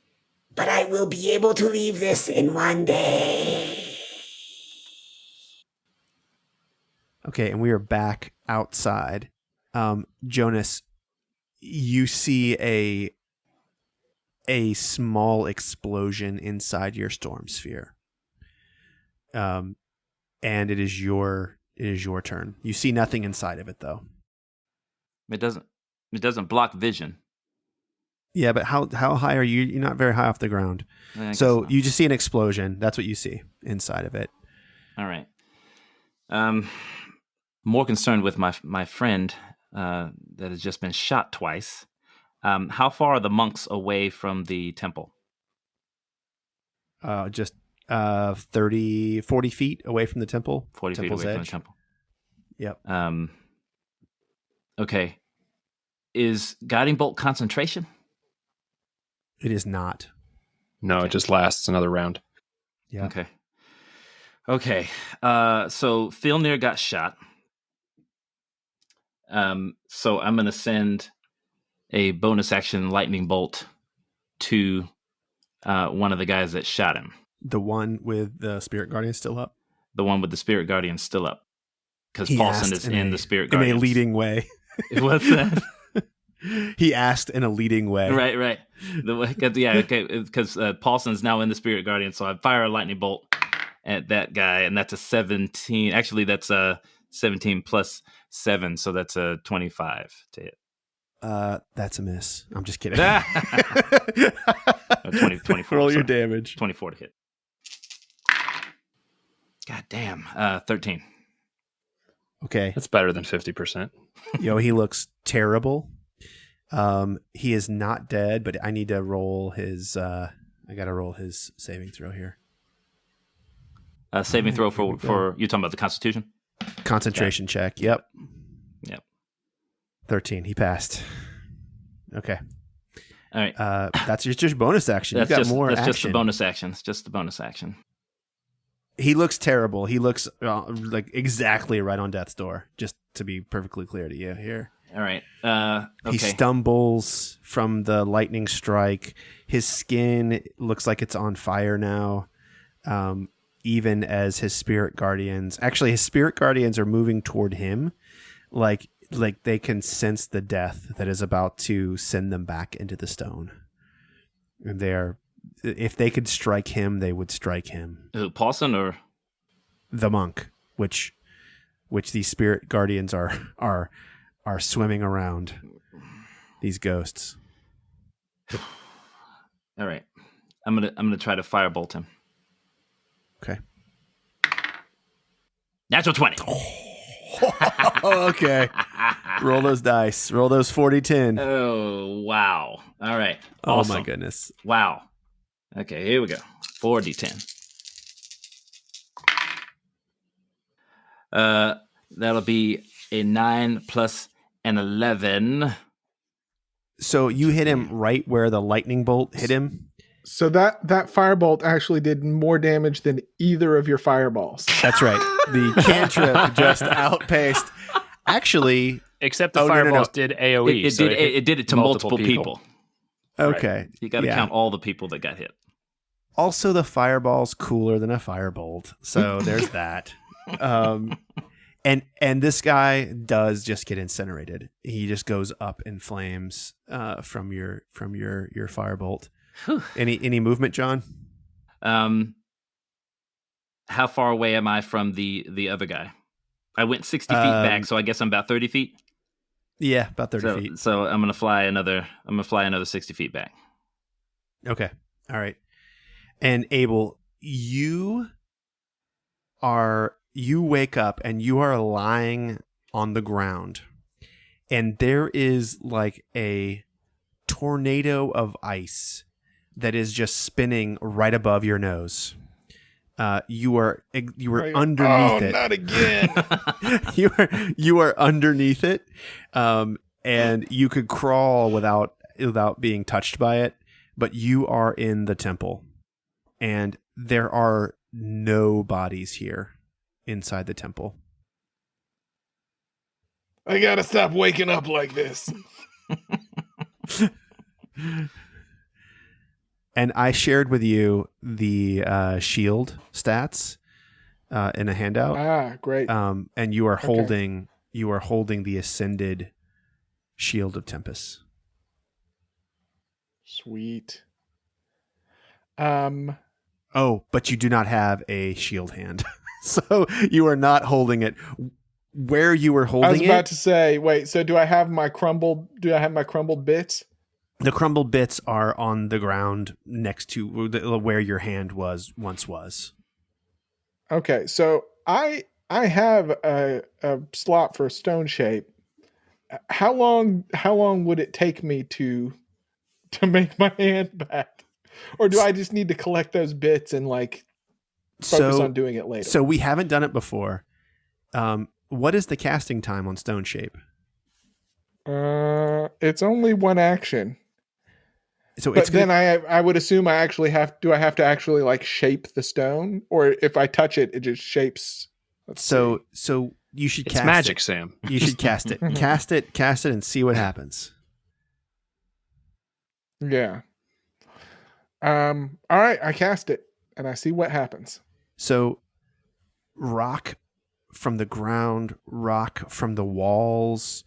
but I will be able to leave this in one day. okay, and we are back outside. Jonas, you see a small explosion inside your storm sphere. And it is your turn. You see nothing inside of it, though. It doesn't block vision. Yeah, but how high are you? You're not very high off the ground. I guess So not. you just see an explosion. That's what you see inside of it. All right. More concerned with my friend that has just been shot twice. How far are the monks away from the temple? Just 40 feet away from the temple. 40 feet Temple's away from edge. the temple. Yep. Okay. Is guiding bolt concentration? It is not. No, it just lasts another round. Yeah. Okay. So Filnyr got shot. So I'm going to send a bonus action lightning bolt to one of the guys that shot him. The one with the Spirit Guardian still up. The one with the Spirit Guardian still up. Because He Paulson asked is in the Spirit Guardian. in a leading way. What's that? He asked in a leading way. Right. Because Paulson's now in the Spirit Guardian, so I fire a lightning bolt at that guy, and that's a 17. Actually, that's a 17 plus 7, so that's a 25 to hit. That's a miss. I'm just kidding. 24. Roll your sorry. damage. 24 to hit. God damn. 13. Okay. That's better than 50%. He looks terrible. He is not dead, but I need to roll his I gotta roll his saving throw here. Saving throw here we for you talking about the Constitution? Concentration check. Yep. 13. He passed. Okay. All right. That's just bonus action. You've got more that's action. just the bonus action. It's just the bonus action. He looks terrible. He looks like exactly right on death's door, just to be perfectly clear to you here. All right. He Okay. stumbles from the lightning strike. His skin looks like it's on fire now, even as his spirit guardians... Actually, his spirit guardians are moving toward him like they can sense the death that is about to send them back into the stone. And if they could strike him, they would strike him. Is it Paulson or? the monk, which these spirit guardians are swimming around, these ghosts. All right. I'm gonna try to firebolt him. Okay. Natural 20. Okay. Roll those dice. Roll those 40-10. Oh, wow. All right. Oh, Awesome. my goodness. Wow. Okay, here we go. 4d10. That'll be a 9 plus an 11. So you hit him right where the lightning bolt hit him? So that firebolt actually did more damage than either of your fireballs. That's right. The cantrip just outpaced. Actually, except the fireballs did AoE. It did it to multiple people. Okay. Right. You got to count all the people that got hit. Also, the fireball's cooler than a firebolt. So there's that. And this guy does just get incinerated. He just goes up in flames from your firebolt. Any movement, John? How far away am I from the other guy? I went 60 feet back, so I guess I'm about 30 feet. Yeah, about 30 feet. So I'm gonna fly another 60 feet back. Okay. All right. And Abel, you wake up and you are lying on the ground, and there is like a tornado of ice that is just spinning right above your nose. You were underneath it. Not again. you are underneath it, and you could crawl without being touched by it. But you are in the temple, and there are no bodies here inside the temple. I gotta stop waking up like this. And I shared with you the shield stats in a handout. Ah, great. And you are holding the ascended shield of Tempus. Sweet. Oh, but you do not have a shield hand. So you are not holding it. Where you were holding it. I was about to say, wait, so do I have my crumbled bits? The crumbled bits are on the ground next to where your hand once was. Okay, so I have a slot for stone shape. How long would it take me to make my hand back? Or do I just need to collect those bits and focus on doing it later? So we haven't done it before. What is the casting time on stone shape? It's only one action. So but then I would assume I have to actually shape the stone, or if I touch it, it just shapes. So you should cast magic, it. Sam. You should cast it. Cast it, and see what happens. Yeah. All right, I cast it, and I see what happens. So, rock from the ground, rock from the walls,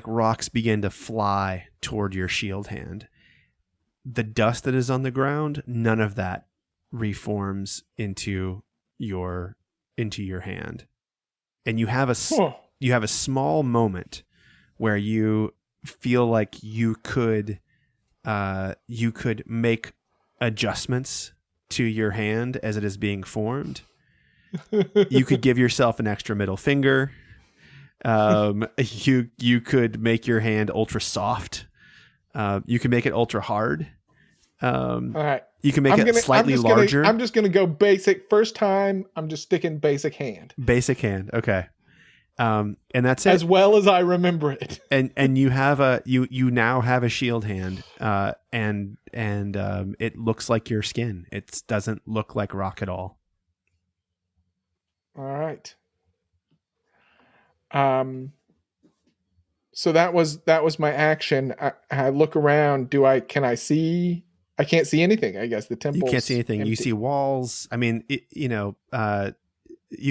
rocks begin to fly toward your shield hand. The dust that is on the ground, none of that reforms into your hand. And you have a small moment where you feel like you could make adjustments to your hand as it is being formed. You could give yourself an extra middle finger. You could make your hand ultra soft. You can make it ultra hard. All right. You can make it slightly larger. I'm just going to go basic. First time, I'm just sticking basic hand. Basic hand. Okay. And that's it. As well as I remember it. And you have you now have a shield hand. And it looks like your skin. It doesn't look like rock at all. All right. So that was my action. I look around. Can I see? I can't see anything. I guess the temple. You can't see anything. Empty. You see walls. I mean, you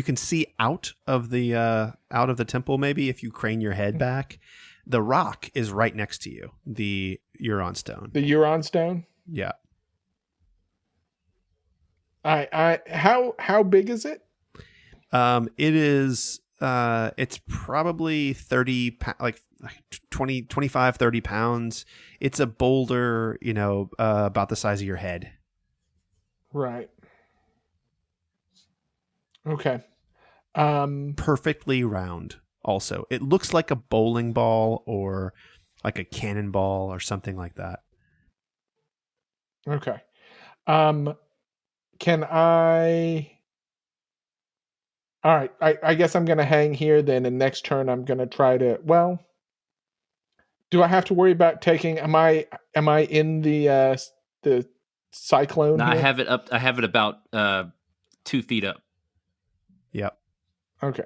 can see out of the temple. Maybe if you crane your head back, the rock is right next to you. The Yoron stone. The Yoron stone. Yeah. How big is it? It is. It's probably 30, like 20, 25, 30 pounds. It's a boulder, about the size of your head. Right. Okay. Perfectly round. Also, it looks like a bowling ball or like a cannonball or something like that. Okay. Can I? All right. I guess I'm going to hang here then. And next turn, I'm going to try to. Well, do I have to worry about taking? Am I in the cyclone? No, here? I have it up. I have it about 2 feet up. Yep. Okay.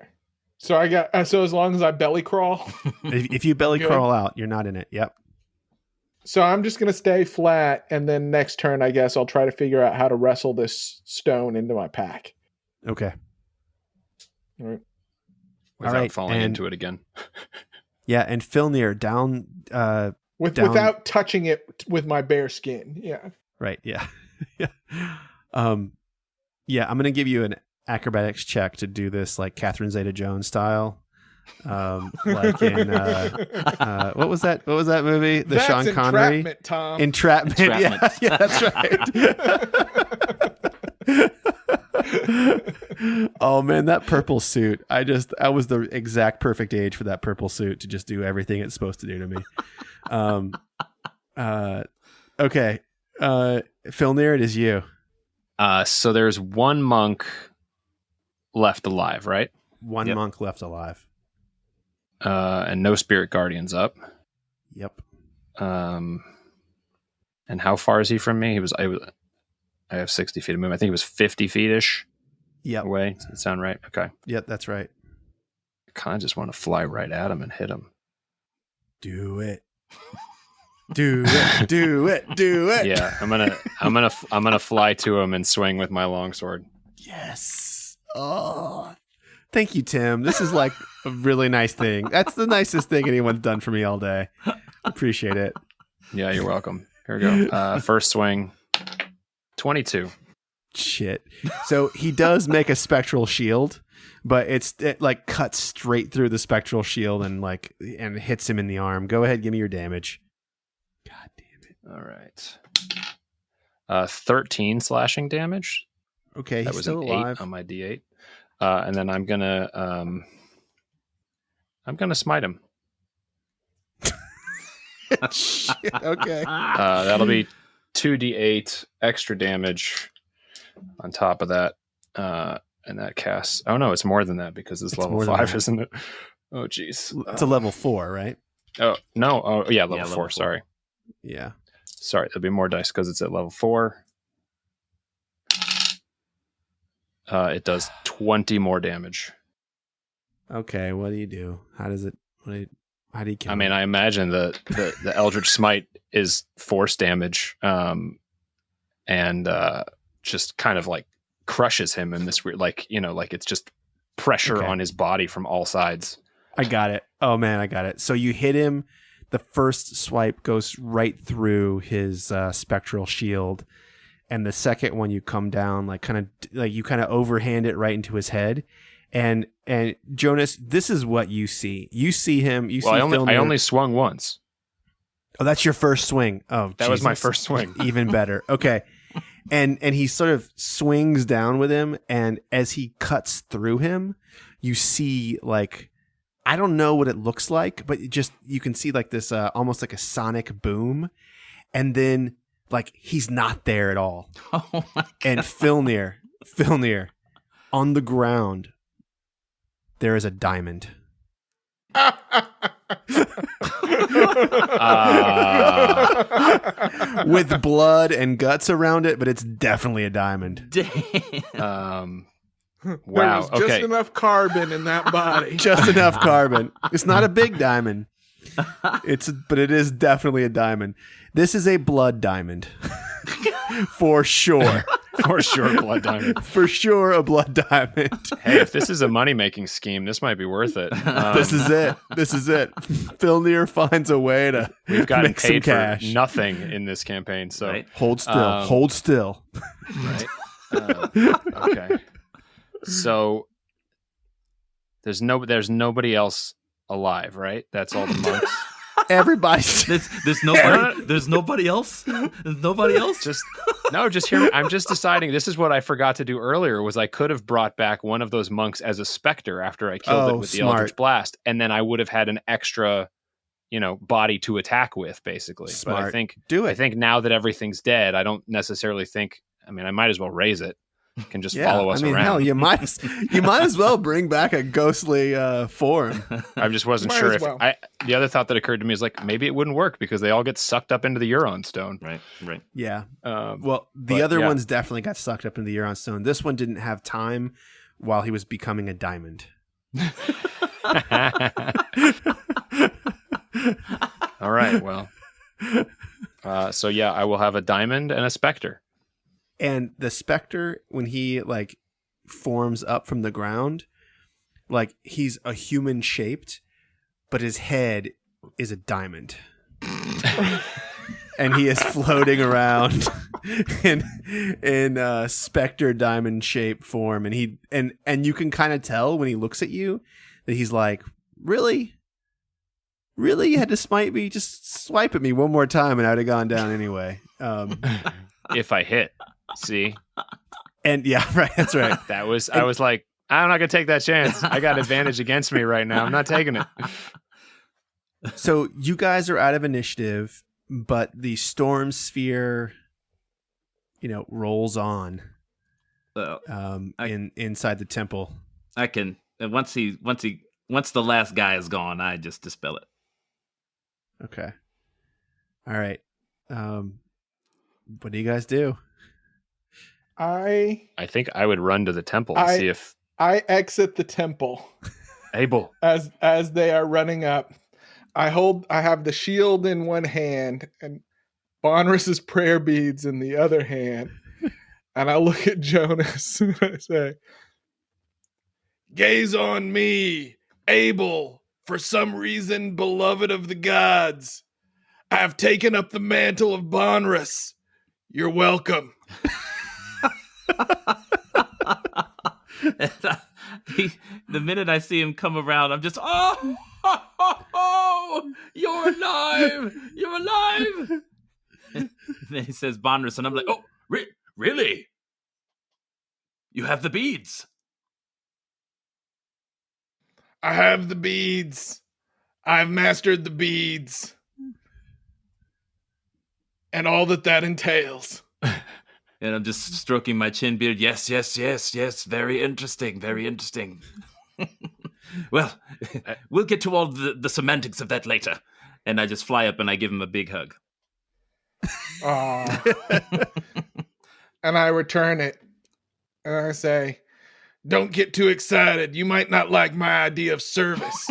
So I got. So as long as I belly crawl. If you belly crawl out, you're not in it. Yep. So I'm just going to stay flat, and then next turn, I guess I'll try to figure out how to wrestle this stone into my pack. Okay. All right. Without falling into it again. Yeah, and Filnyr down. Without touching it with my bare skin. Yeah. Right. Yeah. Yeah. Yeah. I'm going to give you an acrobatics check to do this, like Catherine Zeta-Jones style. Like in what was that movie? The That's Sean Connery Entrapment, Tom. Entrapment. Yeah, that's right. Oh man, that purple suit. I was the exact perfect age for that purple suit to just do everything it's supposed to do to me. Okay. Filnyr, it is you. So there's one monk left alive, right? One monk left alive. And no spirit guardians up. Yep. And how far is he from me? I have 60 feet of movement. I think it was 50 feet-ish away. Does that sound right? Okay. Yep, that's right. I kind of just want to fly right at him and hit him. Do it. Do it. Do it. Do it. Yeah, I'm gonna fly to him and swing with my longsword. Yes. Oh. Thank you, Tim. This is like a really nice thing. That's the nicest thing anyone's done for me all day. Appreciate it. Yeah, you're welcome. Here we go. First swing, 22. Shit. So he does make a spectral shield, but it like cuts straight through the spectral shield and hits him in the arm. Go ahead, give me your damage. God damn it. All right. 13 slashing damage. Okay, that he's was still an alive. 8 on my D8. And then I'm gonna smite him. Shit, okay. That'll be 2d8 extra damage on top of that. And that casts. Oh no, it's more than that because it's level 5, isn't it? Oh geez. It's a level 4, right? Oh no. Oh yeah, level 4. Sorry. Yeah. Sorry, there'll be more dice because it's at level 4. It does 20 more damage. Okay, what do you do? How do you kill him? I mean, I imagine the Eldritch Smite is force damage, and just kind of like crushes him in this weird, like it's just pressure on his body from all sides. I got it. Oh man, I got it. So you hit him. The first swipe goes right through his spectral shield. And the second one, you come down, you overhand it right into his head, and Jonas, this is what you see. You see him. You see. I only swung once. Oh, that's your first swing. Oh, that was my first swing. Even better. Okay, and he sort of swings down with him, and as he cuts through him, you see I don't know what it looks like, but you can see this almost like a sonic boom, and then. He's not there at all. Oh my God. And Filnyr, on the ground, there is a diamond. With blood and guts around it, but it's definitely a diamond. Damn. Wow. There was just enough carbon in that body. Just enough carbon. It's not a big diamond. But it is definitely a diamond. This is a blood diamond. For sure. For sure, blood diamond. For sure, a blood diamond. Hey, if this is a money-making scheme, this might be worth it. This is it. Filnyr finds a way to We've gotten make some paid cash. for nothing in this campaign, so Right. Hold still. Right. Okay. So There's nobody else alive, right? That's all the monks. Everybody's There's nobody. There's nobody else. There's nobody else. Just hear me. I'm just deciding. This is what I forgot to do earlier. Was I could have brought back one of those monks as a specter after I killed it with the Eldritch Blast, and then I would have had an extra, body to attack with, basically. Smart. But I think Do it. I think now that everything's dead, I don't necessarily think. I mean, I might as well raise it. It can just follow us around. Hell, you might as well bring back a ghostly form. I just wasn't Might sure as if well. the other thought that occurred to me is like maybe it wouldn't work because they all get sucked up into the Euron stone. Right. Yeah. But, The other yeah. ones definitely got sucked up into the Euron stone. This one didn't have time while he was becoming a diamond. All right. Well. So yeah, I will have a diamond and a specter. And the specter, when he forms up from the ground, he's a human shaped, but his head is a diamond. And he is floating around in specter diamond shape form. And you can kind of tell when he looks at you that he's like, really? Really? You had to smite me? Just swipe at me one more time and I'd have gone down anyway. If I hit. See? And yeah, right. That's right. I was like, I'm not going to take that chance. I got advantage against me right now. I'm not taking it. So you guys are out of initiative, but the storm sphere, rolls on inside the temple. I can once the last guy is gone, I just dispel it. Okay. All right. What do you guys do? I think I would run to the temple and see if I exit the temple Abel. as they are running up. I have the shield in one hand and Bonris's prayer beads in the other hand. And I look at Jonas and I say, "Gaze on me, Abel, for some reason beloved of the gods. I have taken up the mantle of Bonris. You're welcome." The minute I see him come around, I'm just, oh, you're alive! You're alive! And then he says Bonris, and I'm like, oh, really? You have the beads? I have the beads. I've mastered the beads. And all that entails. And I'm just stroking my chin beard. Yes. Very interesting. Well, we'll get to all the semantics of that later. And I just fly up and I give him a big hug. And I return it. And I say, "Don't get too excited. You might not like my idea of service."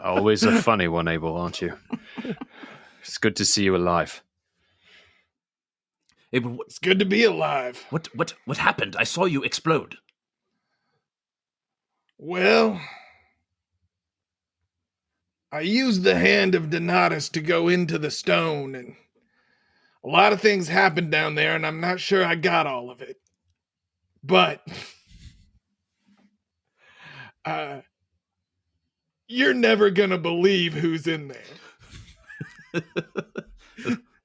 Always a funny one, Abel, aren't you? It's good to see you alive. Abel, It's good to be alive. what happened? I saw you explode. Well, I used the hand of Donatus to go into the stone, and a lot of things happened down there, and I'm not sure I got all of it. But you're never gonna believe who's in there.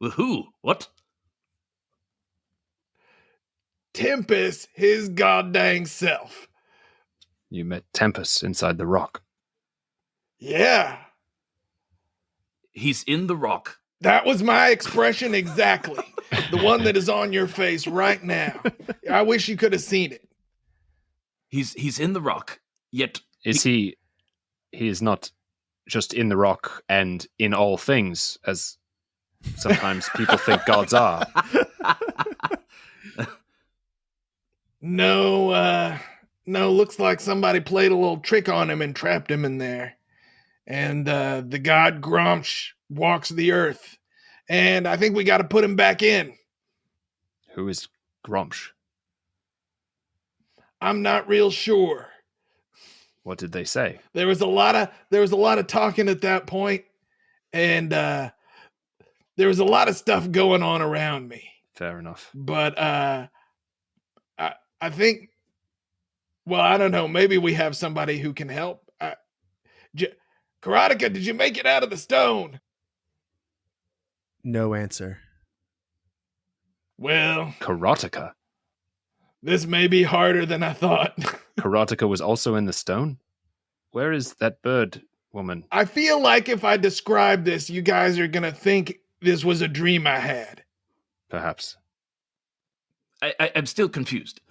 Who? What? Tempus, his goddamn self. You met Tempus inside the rock. Yeah, He's in the rock. that was my expression exactly. The one that is on your face right now. I wish you could have seen it. He's in the rock. Yet He is not just in the rock and in all things, as sometimes people think gods are. No, looks like somebody played a little trick on him and trapped him in there. And the god Gromsh walks the earth. And I think we got to put him back in. Who is Gromsh? I'm not real sure. What did they say? There was a lot of talking at that point, and there was a lot of stuff going on around me. Fair enough. But I think Well, I don't know. Maybe we have somebody who can help. Karadika, did you make it out of the stone? No answer. Well, Karateka. this may be harder than I thought. Karateka was also in the stone? Where is that bird woman? I feel like if I describe this, you guys are going to think this was a dream I had. Perhaps. I'm still confused.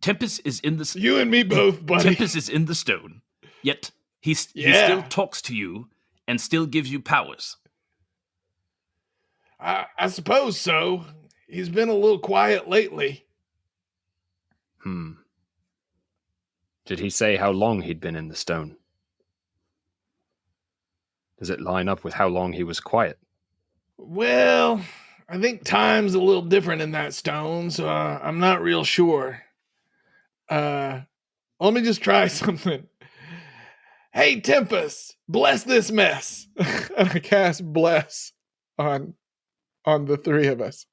Tempus is in the... You and me both, buddy. Tempus is in the stone, yet he still talks to you and still gives you powers. I suppose so. He's been a little quiet lately. Did he say how long he'd been in the stone? Does it line up with how long he was quiet? Well, I think time's a little different in that stone, so I'm not real sure. Let me just try something. Hey, Tempus, bless this mess. And I cast bless on the three of us.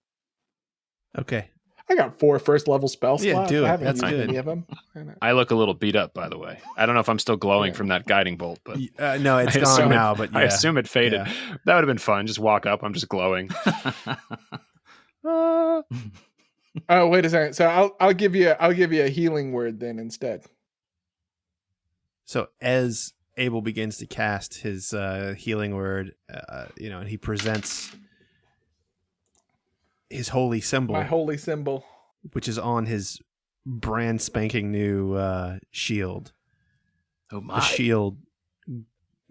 Okay. I got 4 first level spell slots. Yeah, do it. I haven't That's used good. any of them. I look a little beat up, by the way. I don't know if I'm still glowing from that guiding bolt, but No, it's gone now, but yeah. I assume it faded. Yeah. That would have been fun. Just walk up. I'm just glowing. Oh, wait a second. So I'll give you a healing word then instead. So as Abel begins to cast his healing word, and he presents his holy symbol, My holy symbol. which is on his brand spanking new shield. Oh my. The shield,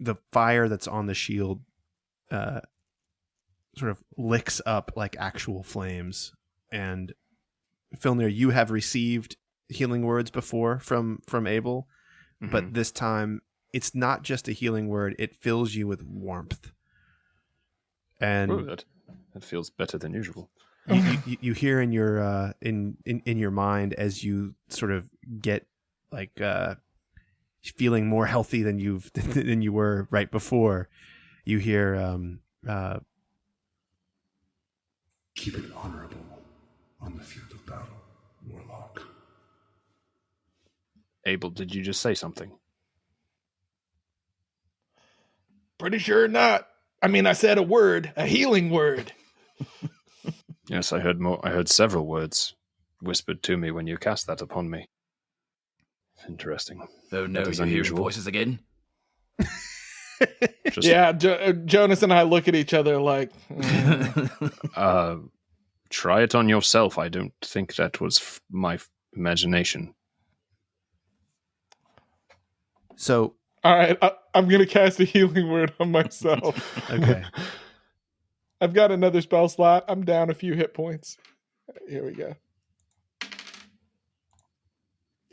the fire that's on the shield sort of licks up like actual flames. And Filnyr, you have received healing words before from Abel, but this time it's not just a healing word, it fills you with warmth. And Ooh, that feels better than usual. you hear in your in your mind as you sort of get like feeling more healthy than you were right before. You hear Keep it honorable on the field of battle, Warlock. Abel, did you just say something? Pretty sure not. I mean, I said a healing word. Yes, I heard more. I heard several words whispered to me when you cast that upon me. Interesting. Oh no, That is you're hearing unusual. voices again? Just, Yeah, Jonas and I look at each other like, try it on yourself. I don't think that was my imagination. so all right, I'm going to cast a healing word on myself. okay. I've got another spell slot. I'm down a few hit points. Here we go.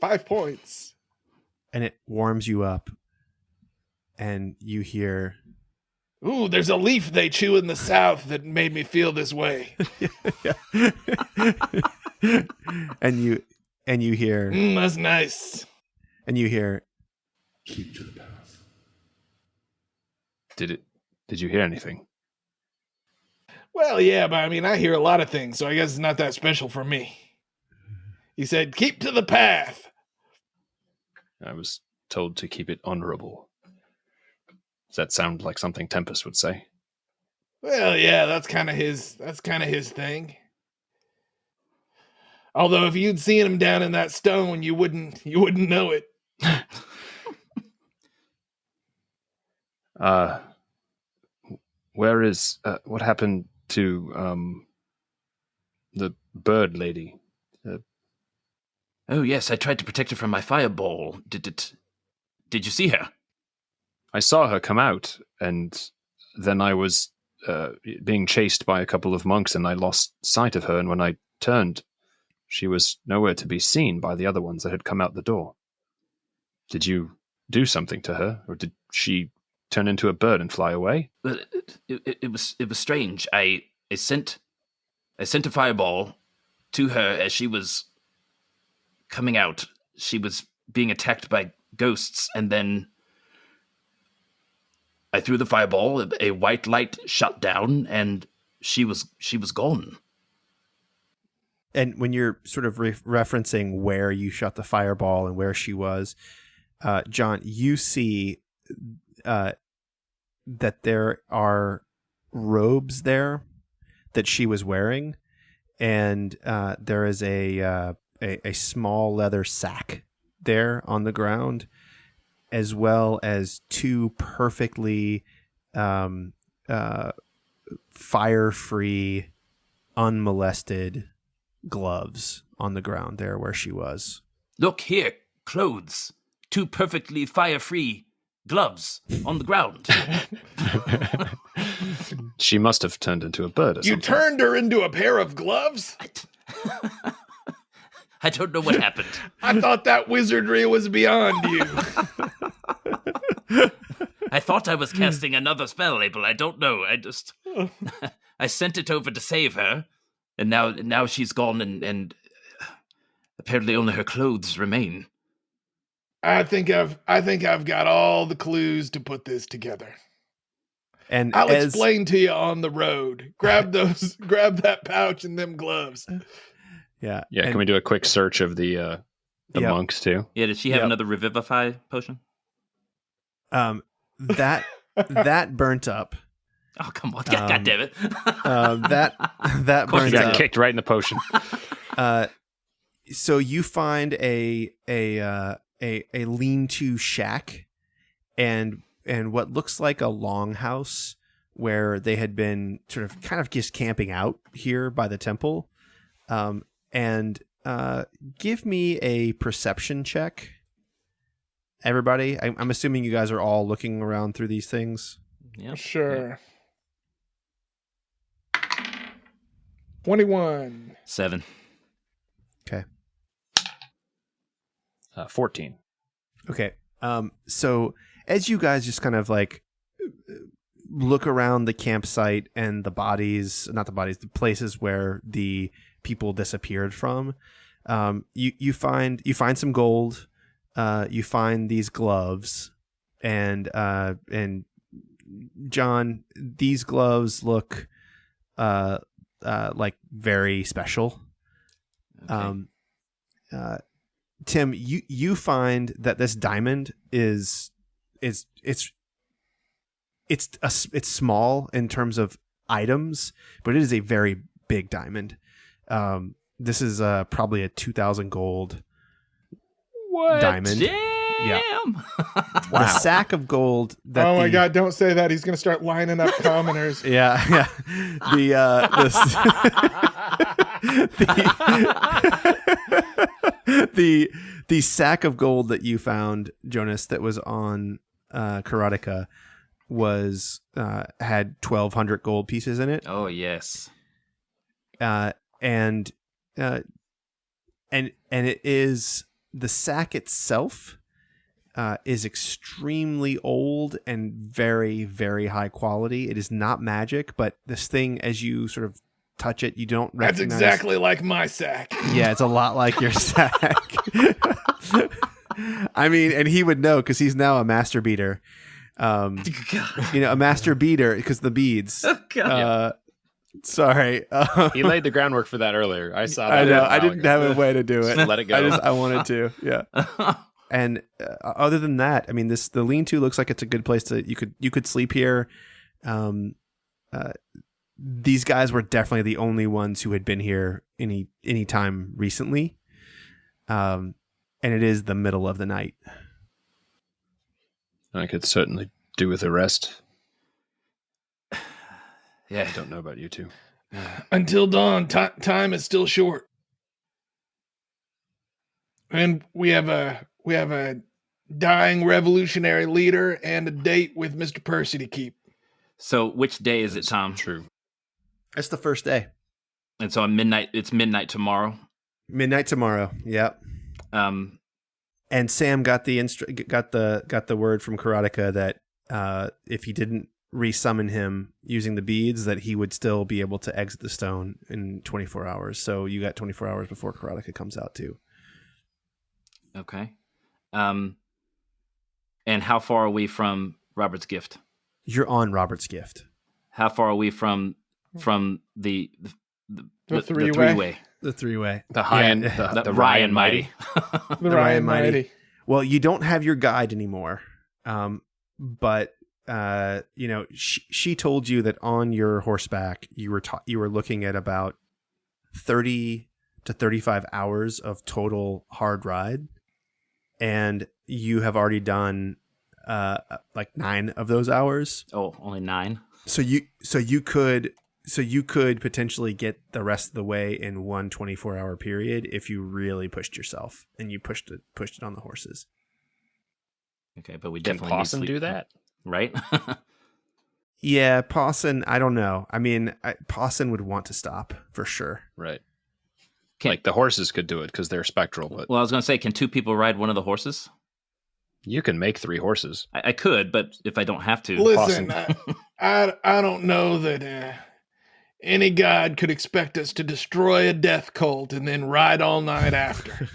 5 points. And it warms you up, and you hear Ooh, there's a leaf they chew in the south that made me feel this way. and you hear That's nice. and you hear Keep to the path. Did you hear anything? Well, yeah, but I mean, I hear a lot of things, so I guess it's not that special for me. He said, keep to the path. I was told to keep it honorable. Does that sound like something Tempus would say? Well, yeah, that's kind of his thing. Although if you'd seen him down in that stone, you wouldn't know it. Where is what happened to the bird lady? Oh yes, I tried to protect her from my fireball. Did you see her? I saw her come out, and then I was being chased by a couple of monks, and I lost sight of her. And when I turned, she was nowhere to be seen by the other ones that had come out the door. Did you do something to her, or did she turn into a bird and fly away? It was strange. I sent a fireball to her as she was coming out. She was being attacked by ghosts, and then I threw the fireball. A white light shot down, and she was gone. and when you're sort of referencing where you shot the fireball and where she was, John, you see that there are robes there that she was wearing, and there is a small leather sack there on the ground, as well as two perfectly fire-free, unmolested gloves on the ground there where she was. Look here, clothes. Two perfectly fire-free gloves on the ground. She must have turned into a bird or You something. turned her into a pair of gloves? I don't know what happened. I thought that wizardry was beyond you. I thought I was casting another spell, Abel. I don't know. I sent it over to save her, and now she's gone, and apparently only her clothes remain. I think I've got all the clues to put this together. And I'll explain to you on the road. Grab that pouch and them gloves. Yeah. Yeah, and can we do a quick search of the monks too? Yeah, did she have another revivify potion? that burnt up. Oh, come on. God damn it. That You burnt got up. kicked right in the potion. So you find a lean-to shack and what looks like a longhouse where they had been sort of kind of just camping out here by the temple. And give me a perception check, everybody. I'm assuming you guys are all looking around through these things. Yep. Sure. 21. 7. Okay. 14. Okay. So as you guys just kind of like look around the campsite and the places where the people disappeared from, you find some gold, you find these gloves, and John, these gloves look like very special. Okay. Tim, you find that this diamond is small in terms of items, but it is a very big diamond. This is probably a 2,000 gold diamond. Damn! Yeah. Wow. The sack of gold that Oh my God, don't say that. He's going to start lining up commoners. Yeah. The sack of gold that you found, Jonas, that was on Karadika was had 1,200 gold pieces in it. Oh, yes. And it is, the sack itself is extremely old and very, very high quality. It is not magic, but this thing, as you sort of touch it, you don't That's recognize. exactly like my sack. Yeah, it's a lot like your sack. I mean, and he would know because he's now a master beater. A master beater because the beads. Oh, God. Sorry. He laid the groundwork for that earlier. I saw I that. know. I didn't have a way to do it. Just let it go. I wanted to. Yeah. And other than that, I mean, the lean-to looks like it's a good place to you could sleep here. These guys were definitely the only ones who had been here any time recently. And it is the middle of the night. I could certainly do with a rest. Yeah. I don't know about you two. Until dawn, time is still short. And we have a dying revolutionary leader and a date with Mr. Percy to keep. So which day is it, Tom? True. It's the first day. And so it's midnight tomorrow. Midnight tomorrow. Yep. And Sam got the word from Karadika that if he didn't resummon him using the beads, that he would still be able to exit the stone in 24 hours. So you got 24 hours before Karadika comes out too. Okay. And how far are we from Robert's gift? You're on Robert's gift. How far are we from the The three-way. three-way. The three-way. The high and the Ryan Mighty. The Ryan Mighty. Well, you don't have your guide anymore, but she told you that on your horseback you were looking at about 30 to 35 hours of total hard ride, and you have already done like 9 of those hours. Oh, only 9. So you could potentially get the rest of the way in one 24-hour period if you really pushed yourself and you pushed it on the horses. Okay, but we Can definitely need Pawson sleep, do that? right? Yeah, Pawson, I don't know. I mean, Pawson would want to stop for sure. Right. Can- Like the horses could do it because they're spectral, but Well, I was going to say, can 2 people ride one of the horses? you can make 3 horses. I could, but if I don't have to, Listen, I don't know that any god could expect us to destroy a death cult and then ride all night after.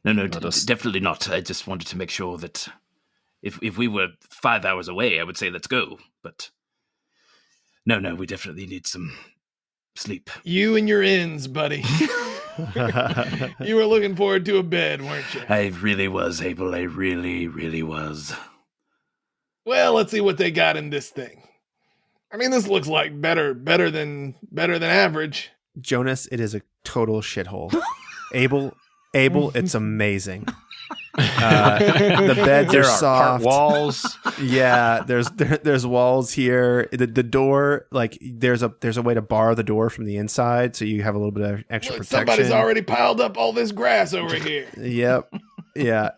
No, us- definitely not. I just wanted to make sure that if we were 5 hours away, I would say let's go. But no, we definitely need some sleep. You and your ends, buddy. You were looking forward to a bed, weren't you? I really was, Abel. I really, really was. Well, let's see what they got in this thing. I mean, this looks like better than average. Jonas, it is a total shithole. Abel, it's amazing. The beds There are are soft. part walls. Yeah, there's walls here. The door, like there's a way to bar the door from the inside, so you have a little bit of extra Look, protection. somebody's already piled up all this grass over here. Yep. Yeah.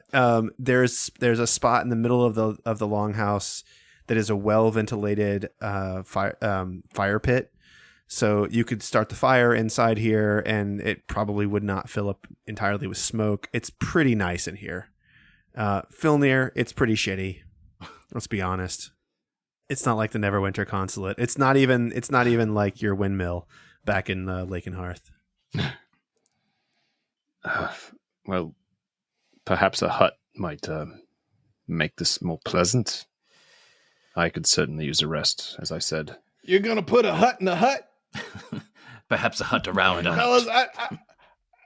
There's a spot in the middle of the longhouse that is a well ventilated fire pit. So you could start the fire inside here, and it probably would not fill up entirely with smoke. It's pretty nice in here. Filnyr, it's pretty shitty. Let's be honest. It's not like the Neverwinter Consulate. It's not even like your windmill back in Lake and Hearth. Well, perhaps a hut might make this more pleasant. I could certainly use a rest, as I said. You're gonna put a hut in a hut? Perhaps a hut around a hut. Fellas,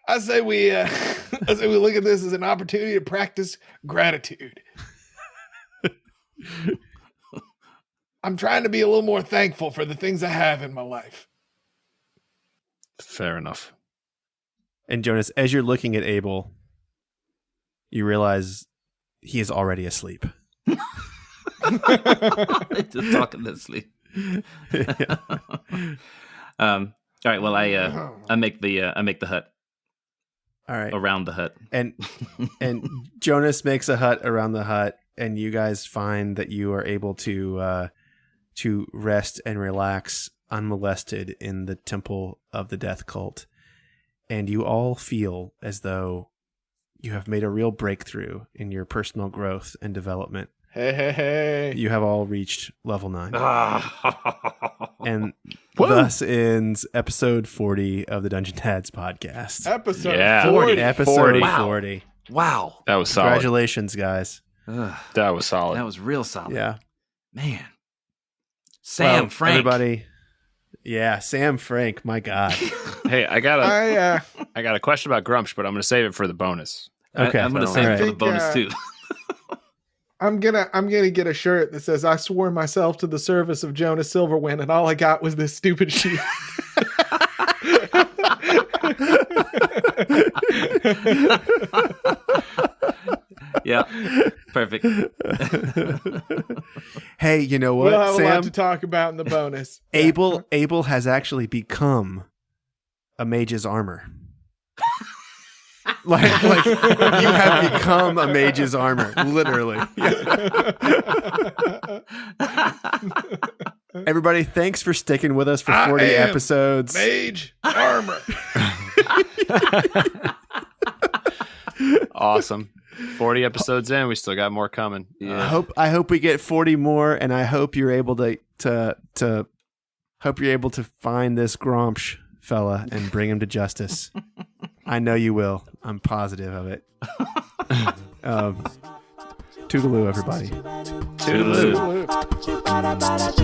I say we look at this as an opportunity to practice gratitude. I'm trying to be a little more thankful for the things I have in my life. Fair enough. And Jonas, as you're looking at Abel, you realize he is already asleep. Just talking to sleep. All right. Well, I make the hut. All right. Around the hut. And Jonas makes a hut around the hut, and you guys find that you are able to rest and relax unmolested in the temple of the death cult. And you all feel as though you have made a real breakthrough in your personal growth and development. Hey. You have all reached level 9. And Woo! thus ends episode 40 of the Dungeon Dads podcast. Episode Yeah. 40. Episode 40. 40. Wow. That was solid. Congratulations, guys. Ugh, That was solid. that was real solid. Yeah. Man. Sam, Well, Frank. everybody. Yeah, Sam Frank, my God. Hey, I got a question about Grumsh, but I'm going to save it for the bonus. Okay. I'm going to so- save it all for right. the bonus too. I'm gonna get a shirt that says I swore myself to the service of Jonas Silverwind, and all I got was this stupid sheet. Yeah. Perfect. Hey, you know what, We'll have a lot Sam? to talk about in the bonus. Abel has actually become a mage's armor. like you have become a mage's armor, literally. Everybody, thanks for sticking with us for 40 am episodes. Mage armor. Awesome. 40 episodes in, we still got more coming. I hope we get 40 more, and I hope you're able to find this Gromsh fella and bring him to justice. I know you will. I'm positive of it. Toodaloo, everybody. Toodaloo. Toodaloo.